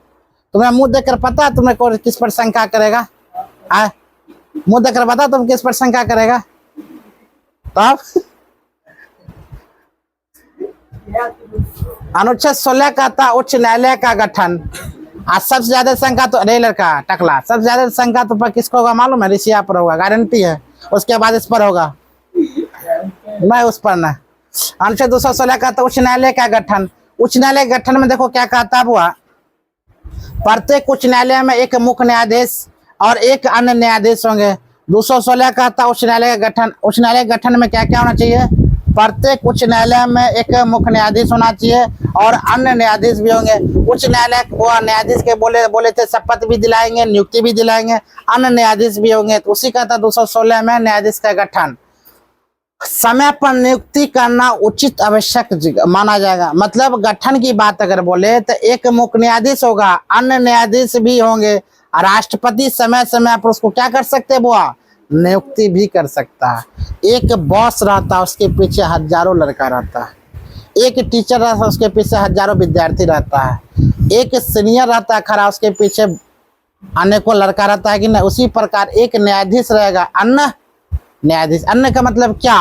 [SPEAKER 1] तुम्हें मुंह देखकर पता तुम्हें कौन किस पर शंका करेगा? मुंह देखकर पता तुम किस पर शंका करेगा? तब अनुच्छेद 16 कहता उच्च न्यायालय का गठन। आज सबसे ज्यादा शंका तो अरे लड़का टकला, सबसे ज्यादा शंका तो पर किसको होगा मालूम है? ऋषिया पर होगा, गारंटी है। उसके बाद इस पर होगा, नहीं उस पर ना। अनुच्छेद 216 कहता उच्च न्यायालय का गठन। उच्च न्यायालय गठन में देखो क्या कहता हुआ, प्रत्येक उच्च न्यायालय में एक मुख्य न्यायाधीश और एक अन्य न्यायाधीश होंगे। 216 कहता उच्च न्यायालय का गठन। उच्च न्यायालय गठन में क्या क्या होना चाहिए? प्रत्येक उच्च न्यायालय में एक मुख्य न्यायाधीश होना चाहिए और अन्य न्यायाधीश भी होंगे। उच्च न्यायालय वो न्यायाधीश के बोले थे शपथ भी दिलाएंगे, नियुक्ति भी दिलाएंगे, अन्य न्यायाधीश भी होंगे। तो उसी का था 216 में न्यायाधीश का गठन। समय पर नियुक्ति करना उचित आवश्यक माना जाएगा। मतलब गठन की बात अगर बोले तो एक मुख्य न्यायाधीश होगा, अन्य न्यायाधीश भी होंगे। राष्ट्रपति समय समय पर उसको क्या कर सकते हैं बुआ? नियुक्ति भी कर सकता है। एक बॉस रहता है, उसके पीछे हजारों लड़का रहता है। एक टीचर रहता है, उसके पीछे हजारों विद्यार्थी रहता है। एक सीनियर रहता है खड़ा, उसके पीछे अनेकों लड़का रहता है कि नहीं। उसी प्रकार एक न्यायाधीश रहेगा, अन्य न्यायाधीश। अन्य का मतलब क्या?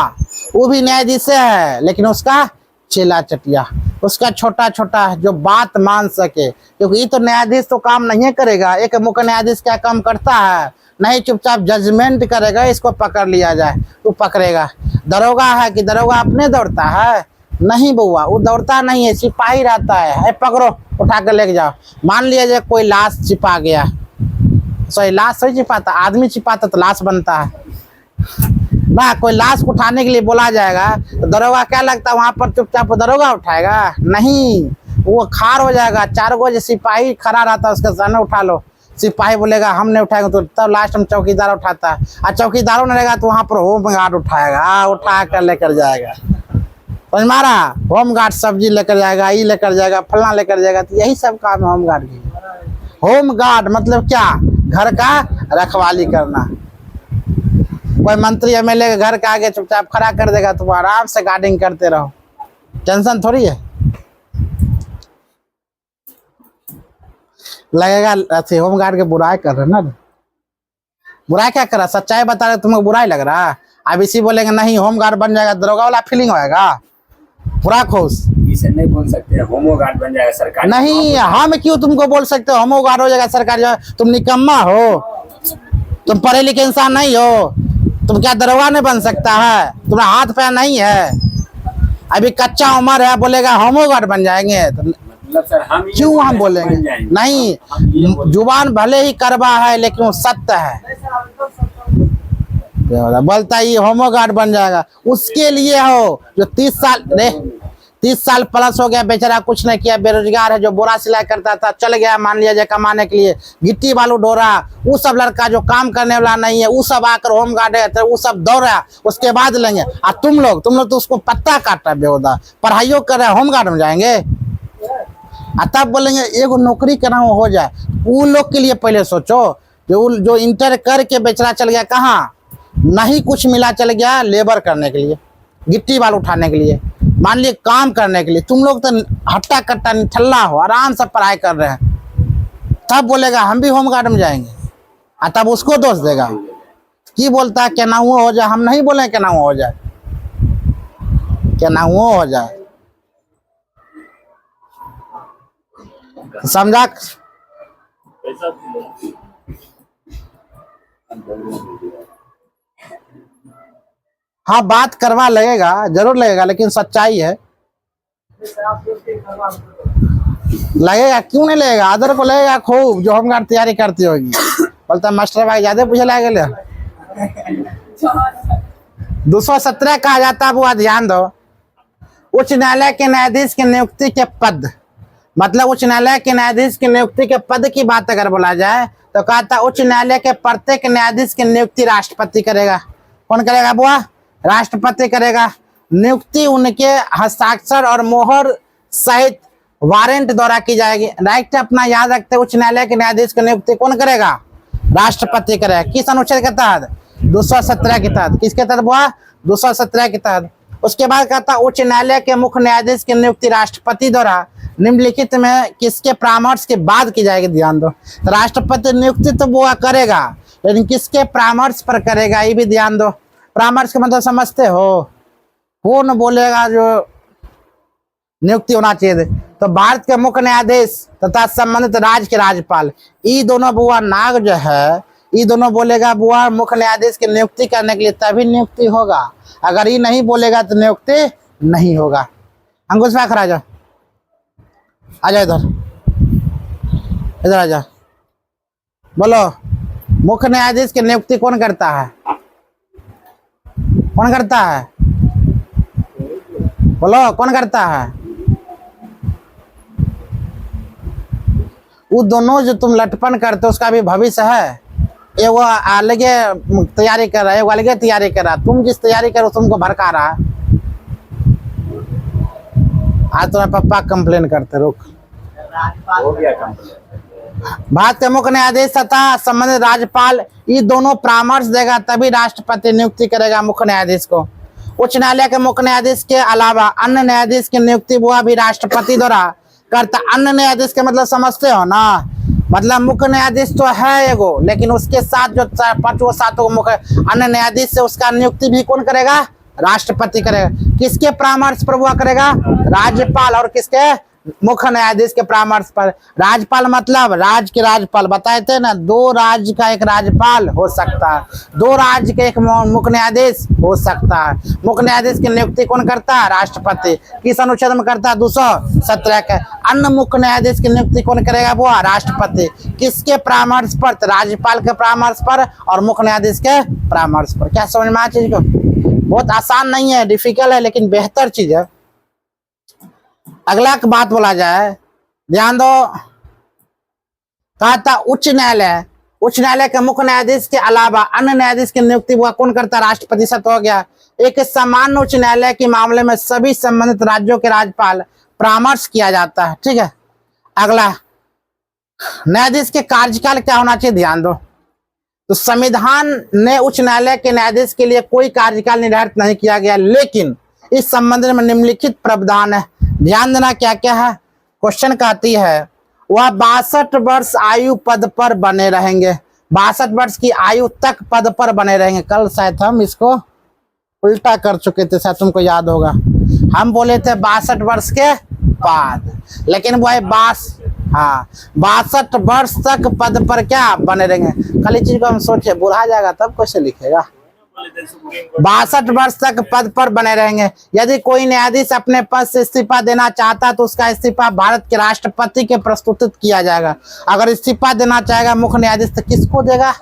[SPEAKER 1] वो भी न्यायाधीश है लेकिन उसका चेला चटिया, उसका छोटा छोटा जो बात मान सके। क्योंकि ये तो न्यायाधीश तो काम नहीं करेगा। एक मुख्य न्यायाधीश क्या काम करता है? नहीं, चुपचाप जजमेंट करेगा, इसको पकड़ लिया जाए तो पकड़ेगा। दरोगा है कि दरोगा अपने दौड़ता है? नहीं बुआ, वो दौड़ता नहीं है, सिपाही रहता है। पकड़ो, उठा कर लेके जाओ। मान लिया जाए कोई लाश छिपा गया, सॉरी लाश सही छिपाता, आदमी छिपाता तो लाश बनता है ना। कोई लाश उठाने के लिए बोला जाएगा तो दरोगा क्या लगता है वहां पर चुपचाप दरोगा उठाएगा? नहीं, वो खार हो जाएगा। 4 गो सिपाही खड़ा रहता है, उसके सामने उठा लो। सिपाही बोलेगा हम नहीं उठाएंगे, तो तब लास्ट में चौकीदार उठाता है। और चौकीदारों नहीं रहेगा तो वहां पर होम गार्ड उठाएगा, उठा कर लेकर जाएगा। समझ मारा? होम गार्ड सब्जी लेकर जाएगा, ये लेकर जाएगा, फलना लेकर जाएगा। तो यही सब काम है होम गार्ड की। होम गार्ड मतलब क्या? घर का रखवाली करना। कोई मंत्री एमएलए के घर के आगे चुपचाप खड़ा कर देगा तो आराम से गार्डिंग करते रहो, टेंशन थोड़ी है। लगेगा अच्छे होम गार्ड के बुराई कर रहे ना, बुराई क्या कर रहा? सच्चाई बता रहे, तुम्हें बुराई लग रहा? अब इसी बोलेंगे नहीं होम गार्ड बन जाएगा, दरोगा वाला फीलिंग होएगा, पूरा खुश।
[SPEAKER 2] इसे नहीं बोल सकते होमो गार्ड बन जाएगा सरकार।
[SPEAKER 1] नहीं, हम क्यों तुमको बोल सकते हो होमो गार्ड हो जाएगा सरकारी? तुम निकम्मा हो, तुम पढ़े लिखे इंसान नहीं हो, तुम क्या दरोगा नहीं बन सकता है? तुम्हारा हाथ पैर नहीं है, अभी कच्चा उम्र है, बोलेगा होमो गार्ड बन जाएंगे तो
[SPEAKER 2] मतलब सर हम
[SPEAKER 1] क्यों हम बोलेंगे? नहीं, जुबान भले ही करवा है लेकिन वो सत्य है। बोलता ही होमो गार्ड बन जाएगा, उसके लिए हो जो 30 साल प्लस हो गया, बेचारा कुछ नहीं किया, बेरोजगार है, जो बोरा सिलाई करता था चल गया मान लिया जाए कमाने के लिए, गिट्टी बालू ढोरा, वो सब लड़का जो काम करने वाला नहीं है वो सब आकर होम गार्ड है तो वो सब दौड़ा, उसके बाद लेंगे। और तुम लोग तो उसको पत्ता काट रहे बेहुदा, पढ़ाइयों कर रहे होम गार्ड में जाएंगे। तब बोलेंगे एगो नौकरी करना हो जाए। उन लोग के लिए पहले सोचो जो इंटर करके बेचारा चल गया कहाँ, नहीं कुछ मिला, चल गया लेबर करने के लिए, गिट्टी बाल उठाने के लिए, मान लीजिए काम करने के लिए। तुम लोग तो हट्टा कट्टा निठल्ला हो, आराम से पढ़ाई कर रहे हैं, तब बोलेगा हम भी होम गार्ड में जाएंगे, और तब उसको दोष देगा कि बोलता है क्या ना हुआ हो जाए। हम नहीं बोले क्या ना हुआ हो जाए, क्या ना हुआ हो जाए, समझा? हाँ, बात करवा लगेगा, जरूर लगेगा, लेकिन सच्चाई है। लगेगा क्यों नहीं लगेगा? अदर को लगेगा खूब, जो होम गार्ड तैयारी करती होगी। बोलता मास्टर भाई ज्यादा पूछे लगे 217 कहा जाता है, वो ध्यान दो। उच्च न्यायालय के न्यायाधीश की नियुक्ति के पद, मतलब उच्च न्यायालय के न्यायाधीश की नियुक्ति के पद की बात अगर बोला जाए तो कहता उच्च न्यायालय के प्रत्येक न्यायाधीश की नियुक्ति राष्ट्रपति करेगा। कौन करेगा बुआ? राष्ट्रपति करेगा। नियुक्ति उनके हस्ताक्षर और मोहर सहित वारंट द्वारा की जाएगी। राइट अपना याद रखते, उच्च न्यायालय के न्यायाधीश की नियुक्ति कौन करेगा? राष्ट्रपति करेगा। किस अनुच्छेद के तहत? 217 के तहत। किसके तहत बुआ? 217 के तहत। उसके बाद कहता उच्च न्यायालय के मुख्य न्यायाधीश की नियुक्ति राष्ट्रपति द्वारा निम्नलिखित में किसके परामर्श के बाद की जाएगी? ध्यान दो, तो राष्ट्रपति नियुक्ति तो वो करेगा, लेकिन किसके परामर्श पर करेगा ये भी ध्यान दो। परामर्श का मतलब समझते हो? कौन बोलेगा जो नियुक्ति होना चाहिए? तो भारत के मुख्य न्यायाधीश तथा संबंधित राज्य के राज्यपाल, ये दोनों बुआ नाग जो है, ये दोनों बोलेगा बुआ मुख्य न्यायाधीश की नियुक्ति करने के लिए तभी नियुक्ति होगा, अगर ये नहीं बोलेगा तो नियुक्ति नहीं होगा। अंकुश भाई खड़ा जाओ, आ जाओ इधर, इधर आ जाओ। बोलो मुख्य न्यायाधीश की नियुक्ति कौन करता है? कौन करता है? बोलो कौन करता है? वो दोनों जो तुम लटपन करते हो उसका भी भविष्य है। ये वो अलगे तैयारी कर रहा है, वो अलगे तैयारी कर रहा है। तुम जिस तैयारी करो तुमको भड़का रहा है। आज तुम्हारे पापा कंप्लेन करते, रुक।
[SPEAKER 2] हो गया कंप्लेन।
[SPEAKER 1] भारत के मुख्य न्यायाधीश तथा संबंधित राज्यपाल ये दोनों परामर्श देगा तभी राष्ट्रपति नियुक्ति करेगा मुख्य न्यायाधीश को। उच्च न्यायालय के मुख्य न्यायाधीश के अलावा अन्य न्यायाधीश की नियुक्ति वो भी राष्ट्रपति द्वारा करता। अन्य न्यायाधीश के मतलब समझते हो ना? मतलब मुख्य न्यायाधीश तो है एगो, लेकिन उसके साथ जो 5-7 मुख्य अन्य न्यायाधीश से उसका नियुक्ति भी कौन करेगा? राष्ट्रपति करेगा। किसके परामर्श पर वो करेगा? राज्यपाल। और किसके? मुख्य न्यायाधीश के परामर्श पर। राज्यपाल मतलब राज्य के राज्यपाल, बताए थे ना, 2 राज्य का एक राज्यपाल हो सकता है, 2 राज्य के एक मुख्य न्यायाधीश हो सकता है। मुख्य न्यायाधीश की नियुक्ति कौन करता है? राष्ट्रपति। किस अनुच्छेद में करता है? 217 के। अन्य मुख्य न्यायाधीश की नियुक्ति कौन करेगा? वो राष्ट्रपति। किसके परामर्श पर? तो राज्यपाल के परामर्श पर और मुख्य न्यायाधीश के परामर्श पर। क्या समझ में आ चीज को? बहुत आसान नहीं है, डिफिकल्ट है, लेकिन बेहतर चीज है। अगला बात बोला जाए, ध्यान दो, कहा था उच्च न्यायालय के मुख्य न्यायाधीश के अलावा अन्य न्यायाधीश की नियुक्ति हुआ कौन करता है? राष्ट्रपति से हो गया। एक सामान्य उच्च न्यायालय के मामले में सभी संबंधित राज्यों के राज्यपाल परामर्श किया जाता है। ठीक है, अगला न्यायाधीश के कार्यकाल क्या होना चाहिए? ध्यान दो। तो संविधान ने उच्च न्यायालय के न्यायाधीश के लिए कोई कार्यकाल निर्धारित नहीं किया गया, लेकिन इस संबंध में निम्नलिखित प्रावधान है। ध्यान देना क्या क्या है। क्वेश्चन कहती है वह 62 वर्ष आयु पद पर बने रहेंगे, 62 वर्ष की आयु तक पद पर बने रहेंगे। कल शायद हम इसको उल्टा कर चुके थे, शायद तुमको याद होगा। हम बोले थे 62 वर्ष के बाद, लेकिन वह 62 वर्ष तक पद पर क्या बने रहेंगे। खाली चीज को हम सोचे बुढ़ा जाएगा तब कैसे लिखेगा। 62 वर्ष तक पद पर बने रहेंगे। यदि कोई न्यायाधीश अपने पद से इस्तीफा देना चाहता तो उसका इस्तीफा भारत के राष्ट्रपति के प्रस्तुत किया जाएगा। अगर इस्तीफा देना चाहेगा मुख्य न्यायाधीश तो किसको देगा?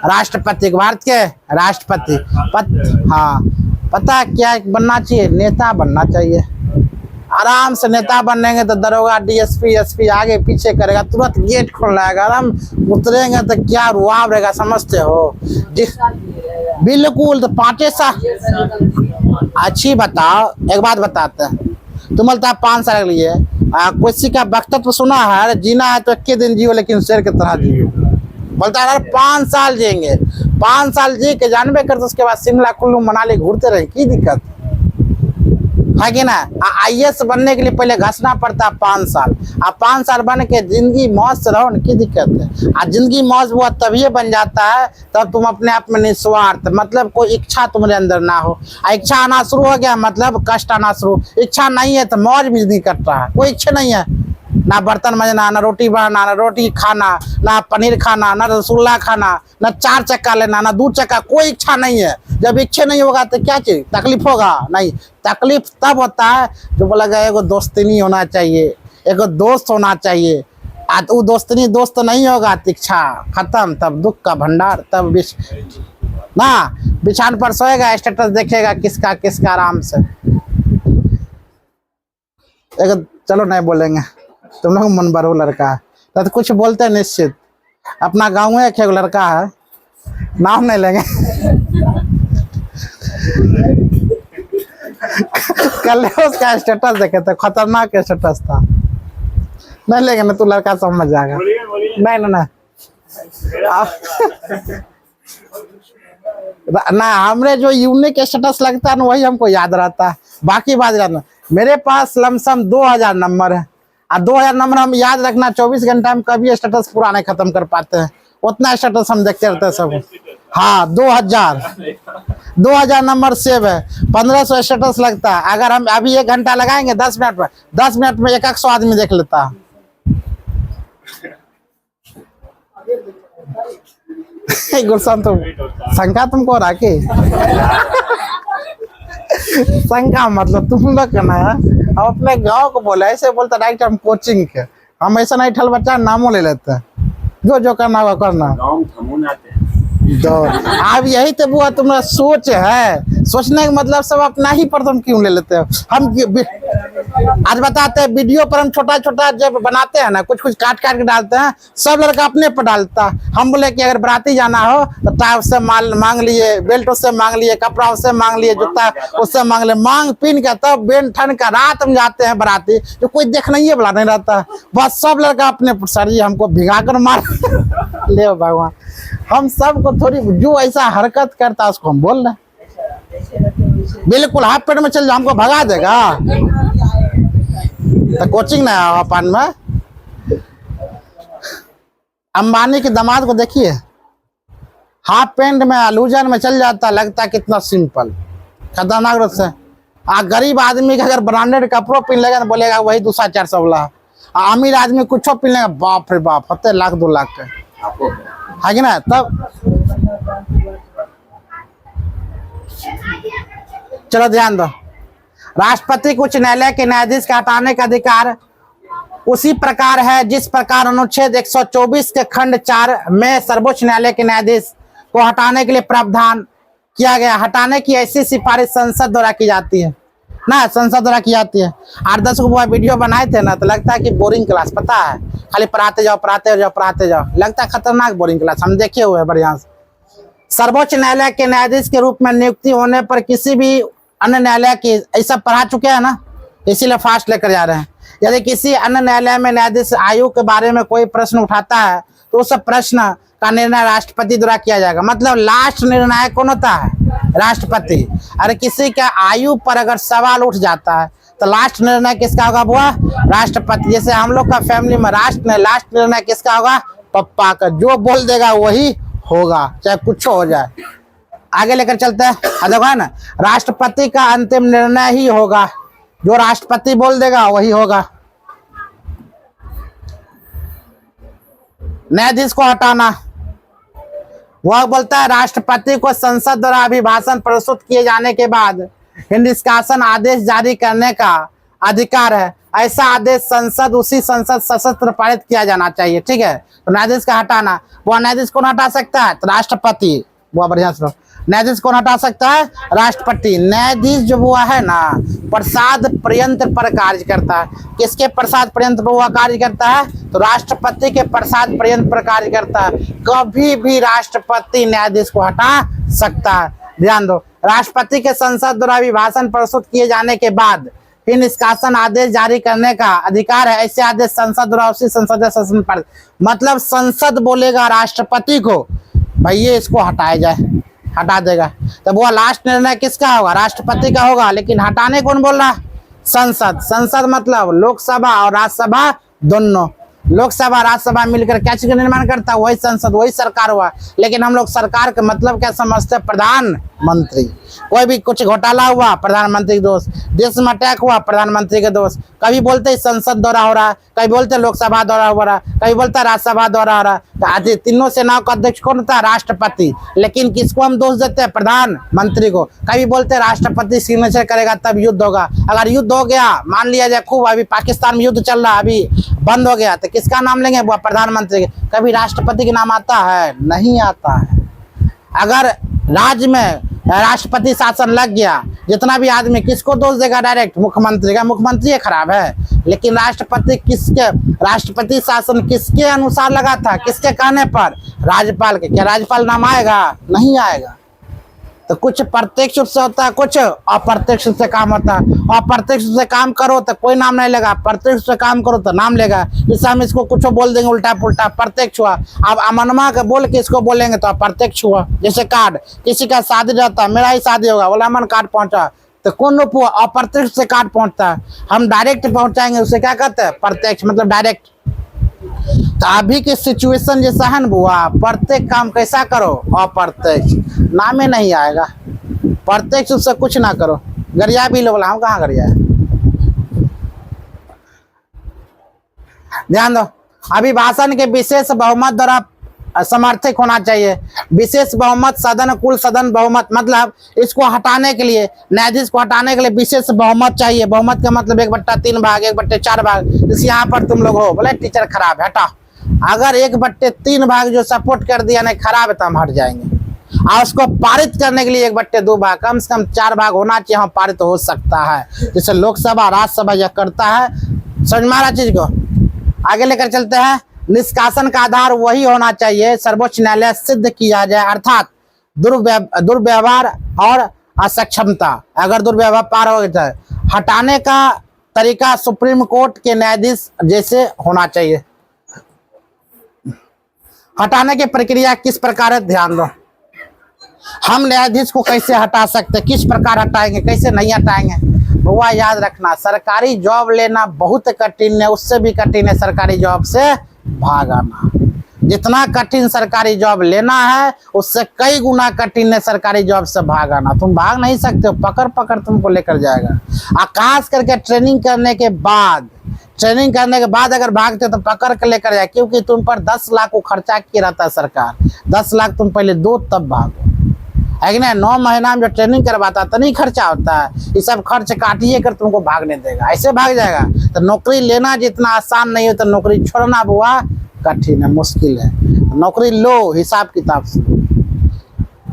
[SPEAKER 1] राष्ट्रपति को, भारत के राष्ट्रपति। पता है क्या बनना चाहिए? नेता बनना चाहिए। आराम से नेता बनेंगे तो दरोगा डीएसपी एसपी आगे पीछे करेगा, तुरंत गेट खोल लाएगा। आराम उतरेंगे तो क्या रुआब रहेगा, समझते हो? बिल्कुल। तो 5 साल। अच्छी बताओ, एक बात बताते हैं। तुम बोलता है 5 साल के लिए किसी का वक्तव्य सुना है, जीना है तो 21 दिन जियो लेकिन शेर की तरह जियो। बोलता है 5 साल जिएंगे, 5 साल जी के जानबे करते उसके बाद शिमला कुल्लू मनाली घूरते रहे, की दिक्कत है कि ना? आईएएस बनने के लिए पहले घसना पड़ता है 5 साल। आप 5 साल बन के जिंदगी मौज से रहो, की दिक्कत है? आज जिंदगी मौज हुआ तभी बन जाता है तब तुम अपने आप में निस्वार्थ, मतलब कोई इच्छा तुम्हारे अंदर ना हो। इच्छा आना शुरू हो गया मतलब कष्ट आना शुरू। इच्छा नहीं है तो मौज भी नहीं कट रहा है, कोई इच्छा नहीं है। ना बर्तन मजना, ना रोटी बनाना, ना रोटी खाना, ना पनीर खाना, ना रसगुल्ला खाना, ना 4 चक्का लेना, ना 2 चक्का, कोई इच्छा नहीं है। जब इच्छा नहीं होगा तो क्या चीज तकलीफ होगा? नहीं, तकलीफ तब होता है जो बोला गया एगो दोस्ती होना चाहिए, एगो दोस्त होना चाहिए। वो दोस्ती दोस्त नहीं होगा तो इच्छा खत्म, तब दुख का भंडार, तब ना बिछान पर सोएगा, स्टेटस देखेगा किसका किसका आराम से। एक चलो नहीं बोलेंगे, तुम लोग मन बरो लड़का है तो कुछ बोलते हैं निश्चित। अपना गाँव में एक लड़का है, नाम नहीं लेंगे। कल उसका स्टेटस देखे थे, खतरनाक स्टेटस था। नहीं लेंगे ना, तू लड़का समझ जाएगा। नहीं ना ना हमरे जो यूनिक स्टेटस लगता है ना वही हमको याद रहता है, बाकी बात रहना। मेरे पास लमसम 2000 नंबर है, और 2000 नंबर हम याद रखना 24 घंटा में कभी स्टेटस पूरा नहीं खत्म कर पाते हैं। उतना स्टेटस हम देखते रहते हैं सब। हाँ 2000 नंबर सेव है, 1500 स्टेटस लगता है। अगर हम अभी 1 घंटा लगाएंगे 10 मिनट में, 10 मिनट में 100 आदमी देख लेता है। गुलशन तुम शंका तुमको राखी शंका मतलब तुम लोग का ना है। हम अपने गांव को बोला ऐसे बोलता डायरेक्ट हम कोचिंग के, हम ऐसा नहीं ठल बच्चा नामों ले लेते हैं, जो करना होगा करना। तो अब यही तो बुआ तुम्हारा सोच है, सोचने का मतलब सब अपना ही पर तुम क्यों ले लेते हो? हम आज बताते हैं वीडियो पर हम छोटा छोटा जब बनाते हैं ना कुछ काट के डालते हैं, सब लड़का अपने पर डालता। हम बोले कि अगर बराती जाना हो तो टाई उससे माल मांग लिए, बेल्ट उससे मांग लिए, कपड़ा उससे मांग लिए, जूता उससे मांग लिए, मांग पीन के तब बेन ठन का रात हम जाते हैं बराती, जो कोई देखना ही वाला नहीं रहता। बस सब लड़का अपने सर जी हमको भिगा कर मार ले भगवान। हम सबको थोड़ी जो ऐसा हरकत करता उसको हम बोल रहे बिल्कुल हाथ पेट में चल जाओ हमको भगा देगा। तो कोचिंग ना अपन में अंबानी के दामाद को देखिए, हाफ पैंट में लूजर में चल जाता, लगता कितना सिंपल खतरनाक रूप से। गरीब आदमी का अगर ब्रांडेड कपड़ों पहन लेगा तो बोलेगा वही 200-400 वाला। अमीर आदमी कुछ पहन लेगा, बाप रे बाप होते 1-2 लाख के है कि ना। तब चलो ध्यान दो, राष्ट्रपति को उच्च न्यायालय के न्यायाधीश का हटाने का अधिकार उसी प्रकार है जिस प्रकार अनुच्छेद 124 के खंड 4 में सर्वोच्च न्यायालय के न्यायाधीश को हटाने के लिए प्रावधान किया गया। हटाने की ऐसी सिफारिश संसद द्वारा की जाती है। ना, संसद द्वारा की जाती है। 8-10 को वीडियो बनाए थे ना, तो लगता है कि बोरिंग क्लास, पता है, खाली पढ़ाते जाओ पढ़ाते जाओ पढ़ाते जाओ, लगता है खतरनाक बोरिंग क्लास। हम देखे हुए हैं बढ़िया से। सर्वोच्च न्यायालय के न्यायाधीश के रूप में नियुक्ति होने पर किसी भी अन्य न्यायालय की, ऐसा पढ़ा चुके हैं ना, इसीलिए फास्ट लेकर जा रहे हैं। यदि किसी अन्य न्यायालय में न्यायाधीश आयु के बारे में कोई प्रश्न उठाता है तो उस प्रश्न का निर्णय राष्ट्रपति द्वारा किया जाएगा। मतलब लास्ट निर्णय कौन होता है? राष्ट्रपति। अरे किसी का आयु पर अगर सवाल उठ जाता है तो लास्ट निर्णय किसका होगा? बुआ, राष्ट्रपति। जैसे हम लोग का फैमिली में लास्ट निर्णय किसका होगा? पप्पा का। जो बोल देगा वही होगा, चाहे कुछ हो जाए। आगे लेकर चलते हैं। देखो है ना, राष्ट्रपति का अंतिम निर्णय ही होगा, जो राष्ट्रपति बोल देगा वही होगा। न्यायाधीश को हटाना, वह बोलता है राष्ट्रपति को संसद द्वारा अभिभाषण प्रस्तुत किए जाने के बाद निष्कासन आदेश जारी करने का अधिकार है। ऐसा आदेश उसी संसद सशस्त्र पारित किया जाना चाहिए। ठीक है, तो न्यायाधीश का हटाना, वह न्यायाधीश कौन हटा सकता है? तो राष्ट्रपति। वो बढ़िया सुनो, न्यायाधीश कौन हटा सकता है? राष्ट्रपति। न्यायाधीश जो हुआ है ना, प्रसाद प्रयंत्र पर कार्य करता है। किसके प्रसाद प्रयंत्र पर वह कार्य करता है? तो राष्ट्रपति के प्रसाद प्रयंत्र पर कार्य करता है। कभी भी राष्ट्रपति न्यायाधीश को हटा सकता है। ध्यान दो, राष्ट्रपति के संसद द्वारा अभिभाषण प्रस्तुत किए जाने के बाद फिर निष्कासन आदेश जारी करने का अधिकार है। ऐसे आदेश संसद द्वारा उसी संसदीय सदन पर, मतलब संसद बोलेगा राष्ट्रपति को भाई ये इसको हटाया जाए, हटा देगा। तब वो लास्ट निर्णय किसका होगा? राष्ट्रपति का होगा। लेकिन हटाने कौन बोल रहा? संसद। संसद मतलब लोकसभा और राज्यसभा दोनों। लोकसभा राज्यसभा मिलकर क्या चीज का निर्माण करता है? वही संसद, वही सरकार हुआ। लेकिन हम लोग सरकार का मतलब क्या समझते हैं? प्रधानमंत्री। कोई भी कुछ घोटाला हुआ, प्रधानमंत्री के दोस्त। देश में अटैक हुआ, प्रधानमंत्री के दोस्त। कभी बोलते संसद द्वारा हो रहा, कभी बोलते लोकसभा द्वारा हो रहा, कभी बोलता राज्यसभा द्वारा हो रहा। तो तीनों सेनाओं का अध्यक्ष कौन होता है? राष्ट्रपति। लेकिन किसको हम दोष देते हैं? प्रधानमंत्री को। कभी बोलते राष्ट्रपति सिग्नेचर करेगा तब युद्ध होगा। अगर युद्ध हो गया, मान लिया जाए खूब, अभी पाकिस्तान में युद्ध चल रहा, अभी बंद हो गया, तो किसका नाम लेंगे? वो प्रधानमंत्री के। कभी राष्ट्रपति का नाम आता है? नहीं आता है। अगर राज्य में राष्ट्रपति शासन लग गया, जितना भी आदमी, किसको दोष देगा? डायरेक्ट मुख्यमंत्री का। मुख्यमंत्री खराब है। लेकिन राष्ट्रपति शासन किसके अनुसार लगा था? किसके कहने पर? राज्यपाल के। क्या राज्यपाल नाम आएगा? नहीं आएगा। तो कुछ प्रत्यक्ष रूप से होता है, कुछ अप्रत्यक्ष रूप से काम होता है। अप्रत्यक्ष रूप से काम करो तो कोई नाम नहीं लेगा, प्रत्यक्ष रूप से काम करो तो नाम लेगा। जैसे हम इसको कुछ बोल देंगे उल्टा पुल्टा, प्रत्यक्ष हुआ। अब अमनमा का बोल के इसको बोलेंगे तो अप्रत्यक्ष हुआ। जैसे कार्ड, किसी का शादी रहता है, मेरा ही शादी होगा, बोला अमन कार्ड पहुंचा, तो कौन रूप हुआ? अप्रत्यक्ष से कार्ड पहुंचता है। हम डायरेक्ट पहुंचाएंगे, उसे क्या कहते हैं? प्रत्यक्ष, मतलब डायरेक्ट। तो अभी की सिचुएशन जैसा है ना बुआ, प्रत्येक काम कैसा करो? अप्रत्यक्ष। नामे नहीं आएगा। प्रत्यक्ष उससे कुछ ना करो। गरिया भी लो, बोला हम कहाँ गरिया है। ध्यान दो, अभिभाषण के विशेष बहुमत द्वारा समर्थित होना चाहिए। विशेष बहुमत, सदन, कुल सदन बहुमत, मतलब इसको हटाने के लिए, न्यायाधीश को हटाने के लिए विशेष बहुमत चाहिए। बहुमत का मतलब 1/3 भाग, 1/4 भाग। जैसे यहाँ पर तुम लोग हो, बोले टीचर खराब है, हटा। अगर 1/3 भाग जो सपोर्ट कर दिया नहीं, खराब है, तो हम हट जाएंगे। और उसको पारित करने के लिए 1/2 भाग, कम से कम 4 भाग होना चाहिए, हम पारित हो सकता है। जैसे लोकसभा राज्यसभा यह करता है। समझ में आ रहा चीज को? आगे लेकर चलते हैं। निष्कासन का आधार वही होना चाहिए सर्वोच्च न्यायालय सिद्ध किया जाए, अर्थात दुर्व्यवहार और असक्षमता। अगर दुर्व्यवहार पार हो जाए, हटाने का तरीका सुप्रीम कोर्ट के न्यायाधीश जैसे होना चाहिए। हटाने की प्रक्रिया किस प्रकार है? ध्यान दो, हम न्यायाधीश को कैसे हटा सकते, किस प्रकार हटाएंगे, कैसे नहीं हटाएंगे? बुआ याद रखना, सरकारी जॉब लेना बहुत कठिन है, उससे भी कठिन है सरकारी जॉब से भागना। जितना कठिन सरकारी जॉब लेना है, उससे कई गुना कठिन है सरकारी जॉब से भागना। तुम भाग नहीं सकते हो, पकड़ पकड़ तुमको लेकर जाएगा। खास करके ट्रेनिंग करने के बाद अगर भागते तो पकड़ के लेकर जाए, क्योंकि तुम पर 10 लाख को खर्चा किया रहता है सरकार। 10 लाख तुम पहले दो तब भागो, है कि नहीं? 9 महीना में जो ट्रेनिंग करवाता तो नहीं खर्चा होता है, ये सब खर्च काटिए कर तुमको भागने देगा, ऐसे भाग जाएगा। तो नौकरी लेना जितना आसान नहीं हो, तो नौकरी छोड़ना बुआ कठिन है, मुश्किल है। नौकरी लो हिसाब किताब से।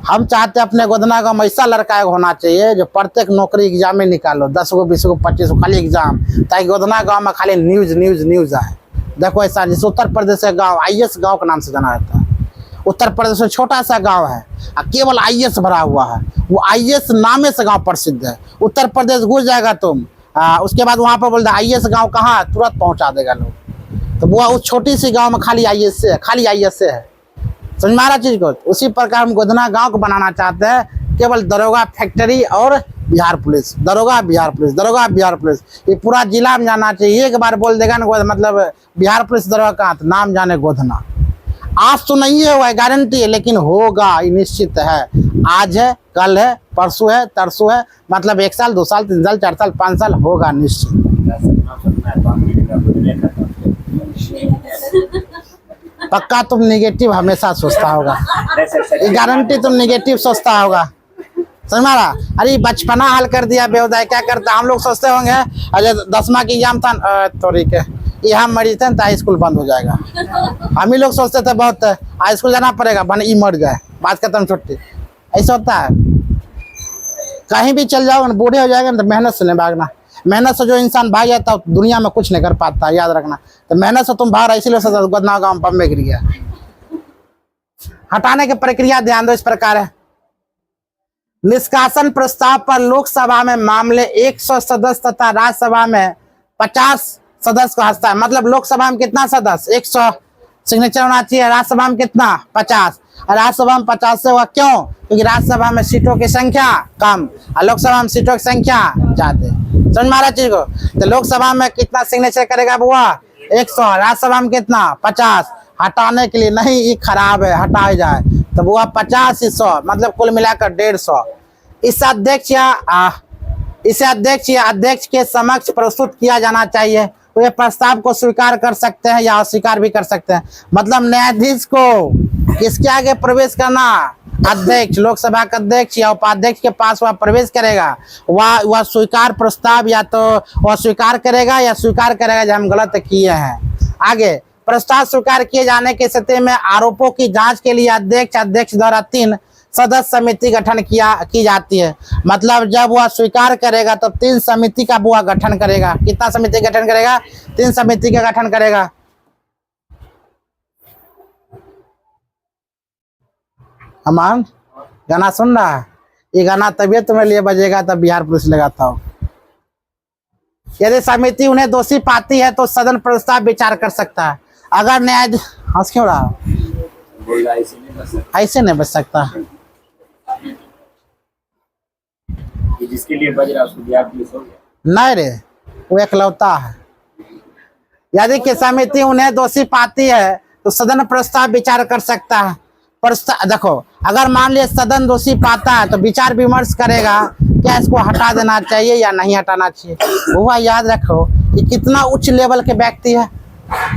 [SPEAKER 1] हम चाहते हैं अपने गोधना गांव में ऐसा लड़का होना चाहिए जो प्रत्येक नौकरी एग्जाम में निकालो, 10 गो 20 गो 25 गो खाली एग्जाम, ताकि गोधना गांव में खाली न्यूज न्यूज न्यूज आए। देखो ऐसा जैसे उत्तर प्रदेश का गाँव IAS गाँव के नाम से जाना जाता है। उत्तर प्रदेश में छोटा सा गांव है केवल IAS भरा हुआ है, वो IAS नामे से गांव प्रसिद्ध है। उत्तर प्रदेश घुस जाएगा तुम, उसके बाद वहां पर बोलते IAS गांव कहाँ, तुरंत पहुंचा देगा लोग। तो वो उस छोटी सी गांव में खाली IAS से है, खाली IAS से है। समझ में आ रहा चीज को? उसी प्रकार हम गोधना गांव को बनाना चाहते हैं, केवल दरोगा फैक्ट्री और बिहार पुलिस, दरोगा बिहार पुलिस, दरोगा बिहार पुलिस, ये पूरा जिला में जाना चाहिए। एक बार बोल देगा ना मतलब बिहार पुलिस दरोगा कहाँ, तो नाम जाने गोधना। आज तो नहीं है, हुआ गारंटी है, लेकिन होगा, ये निश्चित है। आज है, कल है, परसों है, तरसों है, मतलब 1 साल 2 साल 3 साल 4 साल 5 साल होगा निश्चित। पक्का तुम निगेटिव हमेशा सोचता होगा, ये गारंटी तुम निगेटिव सोचता होगा। समझ में आ रहा? अरे बचपना हाल कर दिया बेहुदा, क्या करता। हम लोग सोचते होंगे अरे 10वां की एग्जाम था थोड़ी के यहाँ मरीज थे तो स्कूल बंद हो जाएगा। हम ही लोग सोचते थे बहुत आज स्कूल जाना पड़ेगा, बन ई मर जाए, बात खत्म, छुट्टी। ऐसा होता है, कहीं भी चल जाओ बूढ़े हो जाएगा ना तो मेहनत से नहीं भागना। मेहनत से जो इंसान भाग जाता है दुनिया में कुछ नहीं कर पाता, याद रखना। तो मेहनत से तुम भाग रहा, इसीलिए गोधना गाँव बम में गिर गया। हटाने की प्रक्रिया ध्यान दो, इस प्रकार है। निष्कासन प्रस्ताव पर लोकसभा में मामले 100 सदस्य तथा राज्यसभा में 50 सदस्य को हस्ता है। मतलब लोकसभा में कितना सदस्य, 100 सिग्नेचर होना चाहिए, राज्यसभा में कितना 50, और राज्यसभा में 50 से हुआ क्यों? क्योंकि राज्यसभा में सीटों की संख्या कम और लोकसभा में सीटों की संख्या ज्यादा। समझ में आ रहा चीज को? तो लोकसभा में कितना सिग्नेचर करेगा बुआ, 100, राज्यसभा में कितना 50। हटाने के लिए नहीं, ये खराब है, हटाया जाए तो बुआ 50 100, मतलब कुल मिलाकर 150। इस अध्यक्ष या अध्यक्ष के समक्ष प्रस्तुत किया जाना चाहिए। तो ये प्रस्ताव को स्वीकार कर सकते हैं या अस्वीकार भी कर सकते हैं। मतलब न्यायाधीश को किसके आगे प्रवेश करना, अध्यक्ष, लोकसभा का अध्यक्ष या उपाध्यक्ष के पास वह प्रवेश करेगा। वह स्वीकार प्रस्ताव या तो वह स्वीकार करेगा या स्वीकार करेगा जो हम गलत किए हैं। आगे प्रस्ताव स्वीकार किए जाने की स्थिति में आरोपों की जांच के लिए अध्यक्ष द्वारा 3 सदस्य समिति गठन की जाती है। मतलब जब वह स्वीकार करेगा तो 3 समिति का वह गठन करेगा। कितना समिति गठन करेगा? 3 समिति का गठन करेगा। अमान गाना सुन रहा है? ये गाना तभी तुम्हारे लिए बजेगा तब बिहार पुलिस लगाता हो। यदि समिति उन्हें दोषी पाती है तो सदन प्रस्ताव विचार कर सकता है। अगर न्यायाधीश, हंस क्यों रहा, ऐसे नहीं बच सकता।
[SPEAKER 2] जिसके लिए बज रहा उसको बिहार पुलिस हो गया?
[SPEAKER 1] नहीं रे, वो एकलौता है। यदि कि समिति उन्हें दोषी पाती है तो सदन प्रस्ताव विचार कर सकता है। प्रस्ताव देखो, अगर मान लिया सदन दोषी पाता है तो विचार विमर्श करेगा क्या इसको हटा देना चाहिए या नहीं हटाना चाहिए। वो याद रखो, ये कितना उच्च लेवल के व्यक्ति है,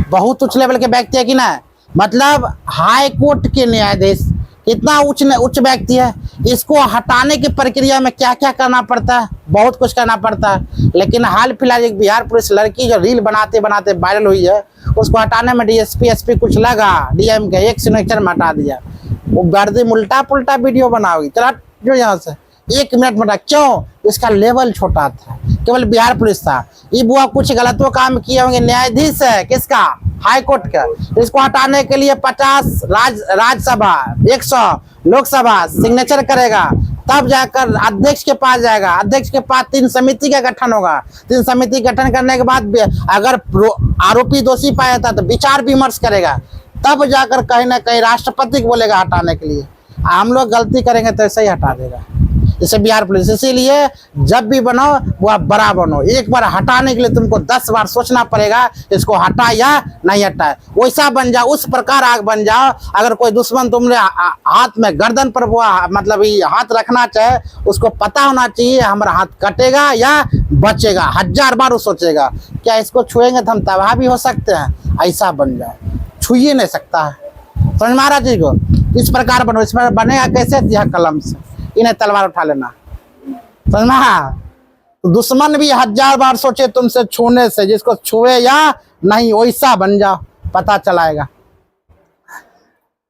[SPEAKER 1] बहुत उच्च लेवल के व्यक्ति है कि ना। मतलब हाई कोर्ट के न्यायाधीश कितना उच्च व्यक्ति है। इसको हटाने की प्रक्रिया में क्या क्या करना पड़ता है, बहुत कुछ करना पड़ता है। लेकिन हाल फिलहाल एक बिहार पुलिस लड़की जो रील बनाते बनाते वायरल हुई है, उसको हटाने में DSP SP कुछ लगा, DM के 1 सिग्नेचर में हटा दिया। वो गर्दी उल्टा पुल्टा वीडियो बनाओगी, चला जो यहाँ से 1 मिनट में हटा। क्यों? इसका लेवल छोटा था, केवल बिहार पुलिस था। ये बुआ कुछ गलत काम किए होंगे, न्यायाधीश है किसका, हाई कोर्ट का। इसको हटाने के लिए 50 राज्यसभा 100 लोकसभा सिग्नेचर करेगा, तब जाकर अध्यक्ष के पास जाएगा। अध्यक्ष के पास 3 समिति का गठन होगा। 3 समिति गठन करने के बाद अगर आरोपी दोषी पाया जाता तो विचार विमर्श करेगा, तब जाकर कहीं ना कहीं राष्ट्रपति को बोलेगा हटाने के लिए। हम लोग गलती करेंगे तो ऐसे ही हटा देगा जैसे बिहार पुलिस। इसीलिए जब भी बनो वह बड़ा बनो। एक बार हटाने के लिए तुमको 10 बार सोचना पड़ेगा इसको हटा या नहीं हटाए। वैसा बन जाओ, उस प्रकार आग बन जाओ। अगर कोई दुश्मन तुमने हाथ में गर्दन पर वो मतलब ये हाथ रखना चाहे, उसको पता होना चाहिए हमारा हाथ कटेगा या बचेगा। 1000 बार वो सोचेगा क्या इसको छुएंगे तो हम तबाह भी हो सकते हैं। ऐसा बन जाए, छू ही नहीं सकता है। समझ में आ रहा जी को? इस प्रकार बनो। इस प्रकार बनेगा कैसे? यह कलम से, इन्हें तलवार उठा लेना। समझ में? तो दुश्मन भी 1000 बार सोचे तुमसे छूने से, जिसको छुए या नहीं वैसा बन जाओ, पता चलाएगा।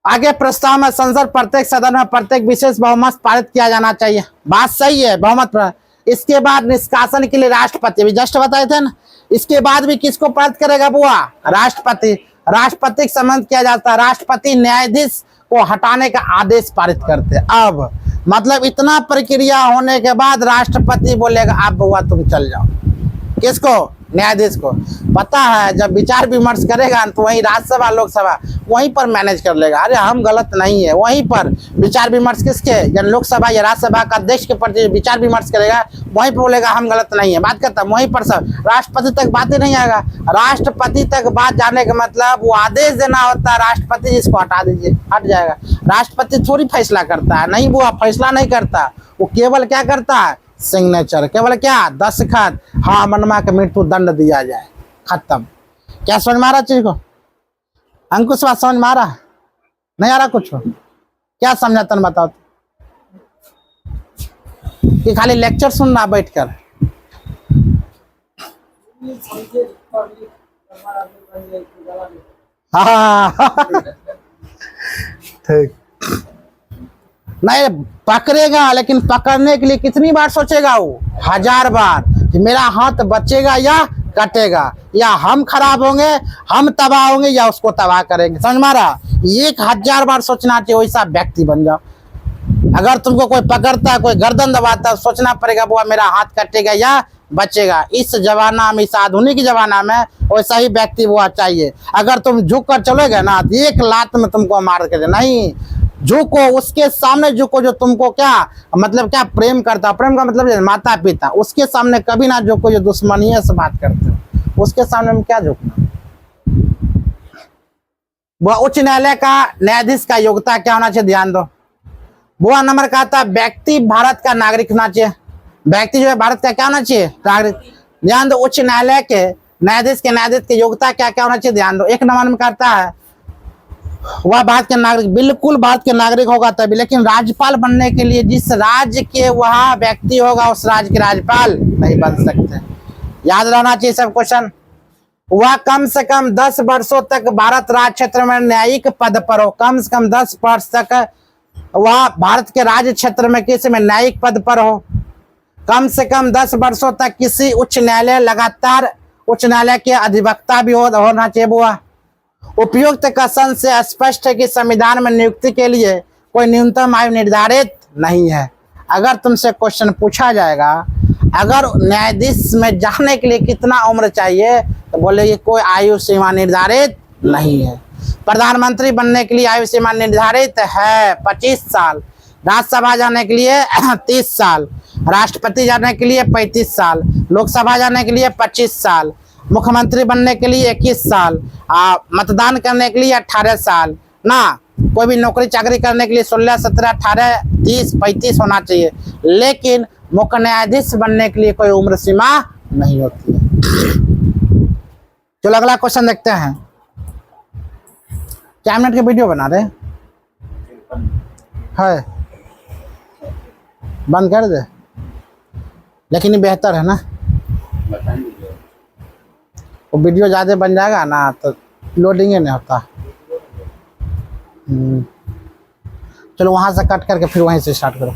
[SPEAKER 1] आगे प्रस्ताव में संसद प्रत्येक सदन में प्रत्येक विशेष बहुमत पारित किया जाना चाहिए। बात सही है, बहुमत पर। इसके बाद निष्कासन के लिए राष्ट्रपति, भी जस्ट बताए थे ना, इसके बाद भी किसको पारित करेगा बुआ? राष्ट्रपति। राष्ट्रपति का संबंध किया जाता है, राष्ट्रपति न्यायाधीश को हटाने का आदेश पारित करते हैं। अब मतलब इतना प्रक्रिया होने के बाद राष्ट्रपति बोलेगा आप बुआ तुम चल जाओ। किसको? न्यायाधीश को। पता है जब विचार विमर्श करेगा तो वहीं राज्यसभा लोकसभा वहीं पर मैनेज कर लेगा। अरे हम गलत नहीं है, वहीं पर विचार विमर्श किसके, या लोकसभा या राज्यसभा का अध्यक्ष के प्रति विचार विमर्श करेगा, वहीं पर बोलेगा हम गलत नहीं है, बात करता वहीं पर सब। राष्ट्रपति तक बात ही नहीं आएगा। राष्ट्रपति तक बात जाने का मतलब वो आदेश देना होता है, राष्ट्रपति जिसको हटा दीजिए, हट जाएगा। राष्ट्रपति थोड़ी फैसला करता है, नहीं वो फैसला नहीं करता, वो केवल क्या करता है? सिग्नेचर। केवल क्या? दस्तखत। हाँ मनमा के मृत्यु दंड दिया जाए, खत्म। क्या समझ में आ रहा चीज को? अंकुश बात समझ में आ रहा? नहीं आ रहा कुछ? क्या समझा तन बताओ कि खाली लेक्चर सुनना बैठकर? हाँ ठीक। नहीं पकड़ेगा, लेकिन पकड़ने के लिए कितनी बार सोचेगा वो? 1000 बार कि मेरा हाथ बचेगा या कटेगा, या हम खराब होंगे, हम तबाह होंगे, या उसको तबाह करेंगे। समझ मारा? 1000 बार सोचना चाहिए, वैसा व्यक्ति बन जाओ। अगर तुमको कोई पकड़ता है, कोई गर्दन दबाता है, सोचना पड़ेगा बुआ मेरा हाथ कटेगा या बचेगा। इस जमाना में, इस आधुनिक जमाना में वैसा ही व्यक्ति बुआ चाहिए। अगर तुम झुक कर चलोगे ना तो 1 लात में तुमको मार के, नहीं झुको, उसके सामने झुको जो तुमको क्या मतलब क्या प्रेम करता। प्रेम का मतलब माता पिता, उसके सामने कभी ना झुको जो दुश्मनी से बात करते हो, उसके सामने में क्या झुकना। वह उच्च न्यायालय का न्यायाधीश का योग्यता क्या होना चाहिए? ध्यान दो। बुआ नंबर का आता व्यक्ति भारत का नागरिक होना चाहिए। व्यक्ति जो है भारत का क्या होना चाहिए? नागरिक। ध्यान दो, उच्च न्यायालय के न्यायाधीश की योग्यता क्या क्या होना चाहिए? ध्यान दो। 1 नंबर में कहता है वह भारत के नागरिक, बिल्कुल भारत के नागरिक होगा तभी। लेकिन राज्यपाल बनने के लिए जिस राज्य के वह व्यक्ति होगा उस राज्य के राज्यपाल नहीं बन सकते। याद रहना चाहिए सब क्वेश्चन। वह कम से कम 10 वर्षों तक भारत राज्य क्षेत्र में न्यायिक पद पर हो। कम से कम 10 वर्ष तक वह भारत के राज्य क्षेत्र में किसी में न्यायिक पद पर हो। कम से कम 10 वर्षों तक किसी उच्च न्यायालय लगातार उच्च न्यायालय के अधिवक्ता भी होना चाहिए बुआ। उपयुक्त कथन से स्पष्ट है कि संविधान में नियुक्ति के लिए कोई न्यूनतम आयु निर्धारित नहीं है। अगर तुमसे क्वेश्चन पूछा जाएगा अगर न्यायाधीश में जाने के लिए कितना उम्र चाहिए तो बोलेगी कोई आयु सीमा निर्धारित नहीं है। प्रधानमंत्री बनने के लिए आयु सीमा निर्धारित है 25 साल, राज्यसभा जाने के लिए 30 साल, राष्ट्रपति जाने के लिए 35 साल, लोकसभा जाने के लिए 25 साल, मुख्यमंत्री बनने के लिए 21 साल, मतदान करने के लिए 18 साल ना। कोई भी नौकरी चाकरी करने के लिए 16, 17, 18, 30, 35 होना चाहिए। लेकिन मुख्य न्यायाधीश बनने के लिए कोई उम्र सीमा नहीं होती है। चलो अगला क्वेश्चन देखते हैं। क्या मिनट के वीडियो बना रहे है? बंद कर दे, लेकिन ये बेहतर है ना, वो वीडियो ज़्यादा बन जाएगा ना तो लोडिंग नहीं होता। चलो वहाँ से कट करके फिर वहीं से स्टार्ट करो।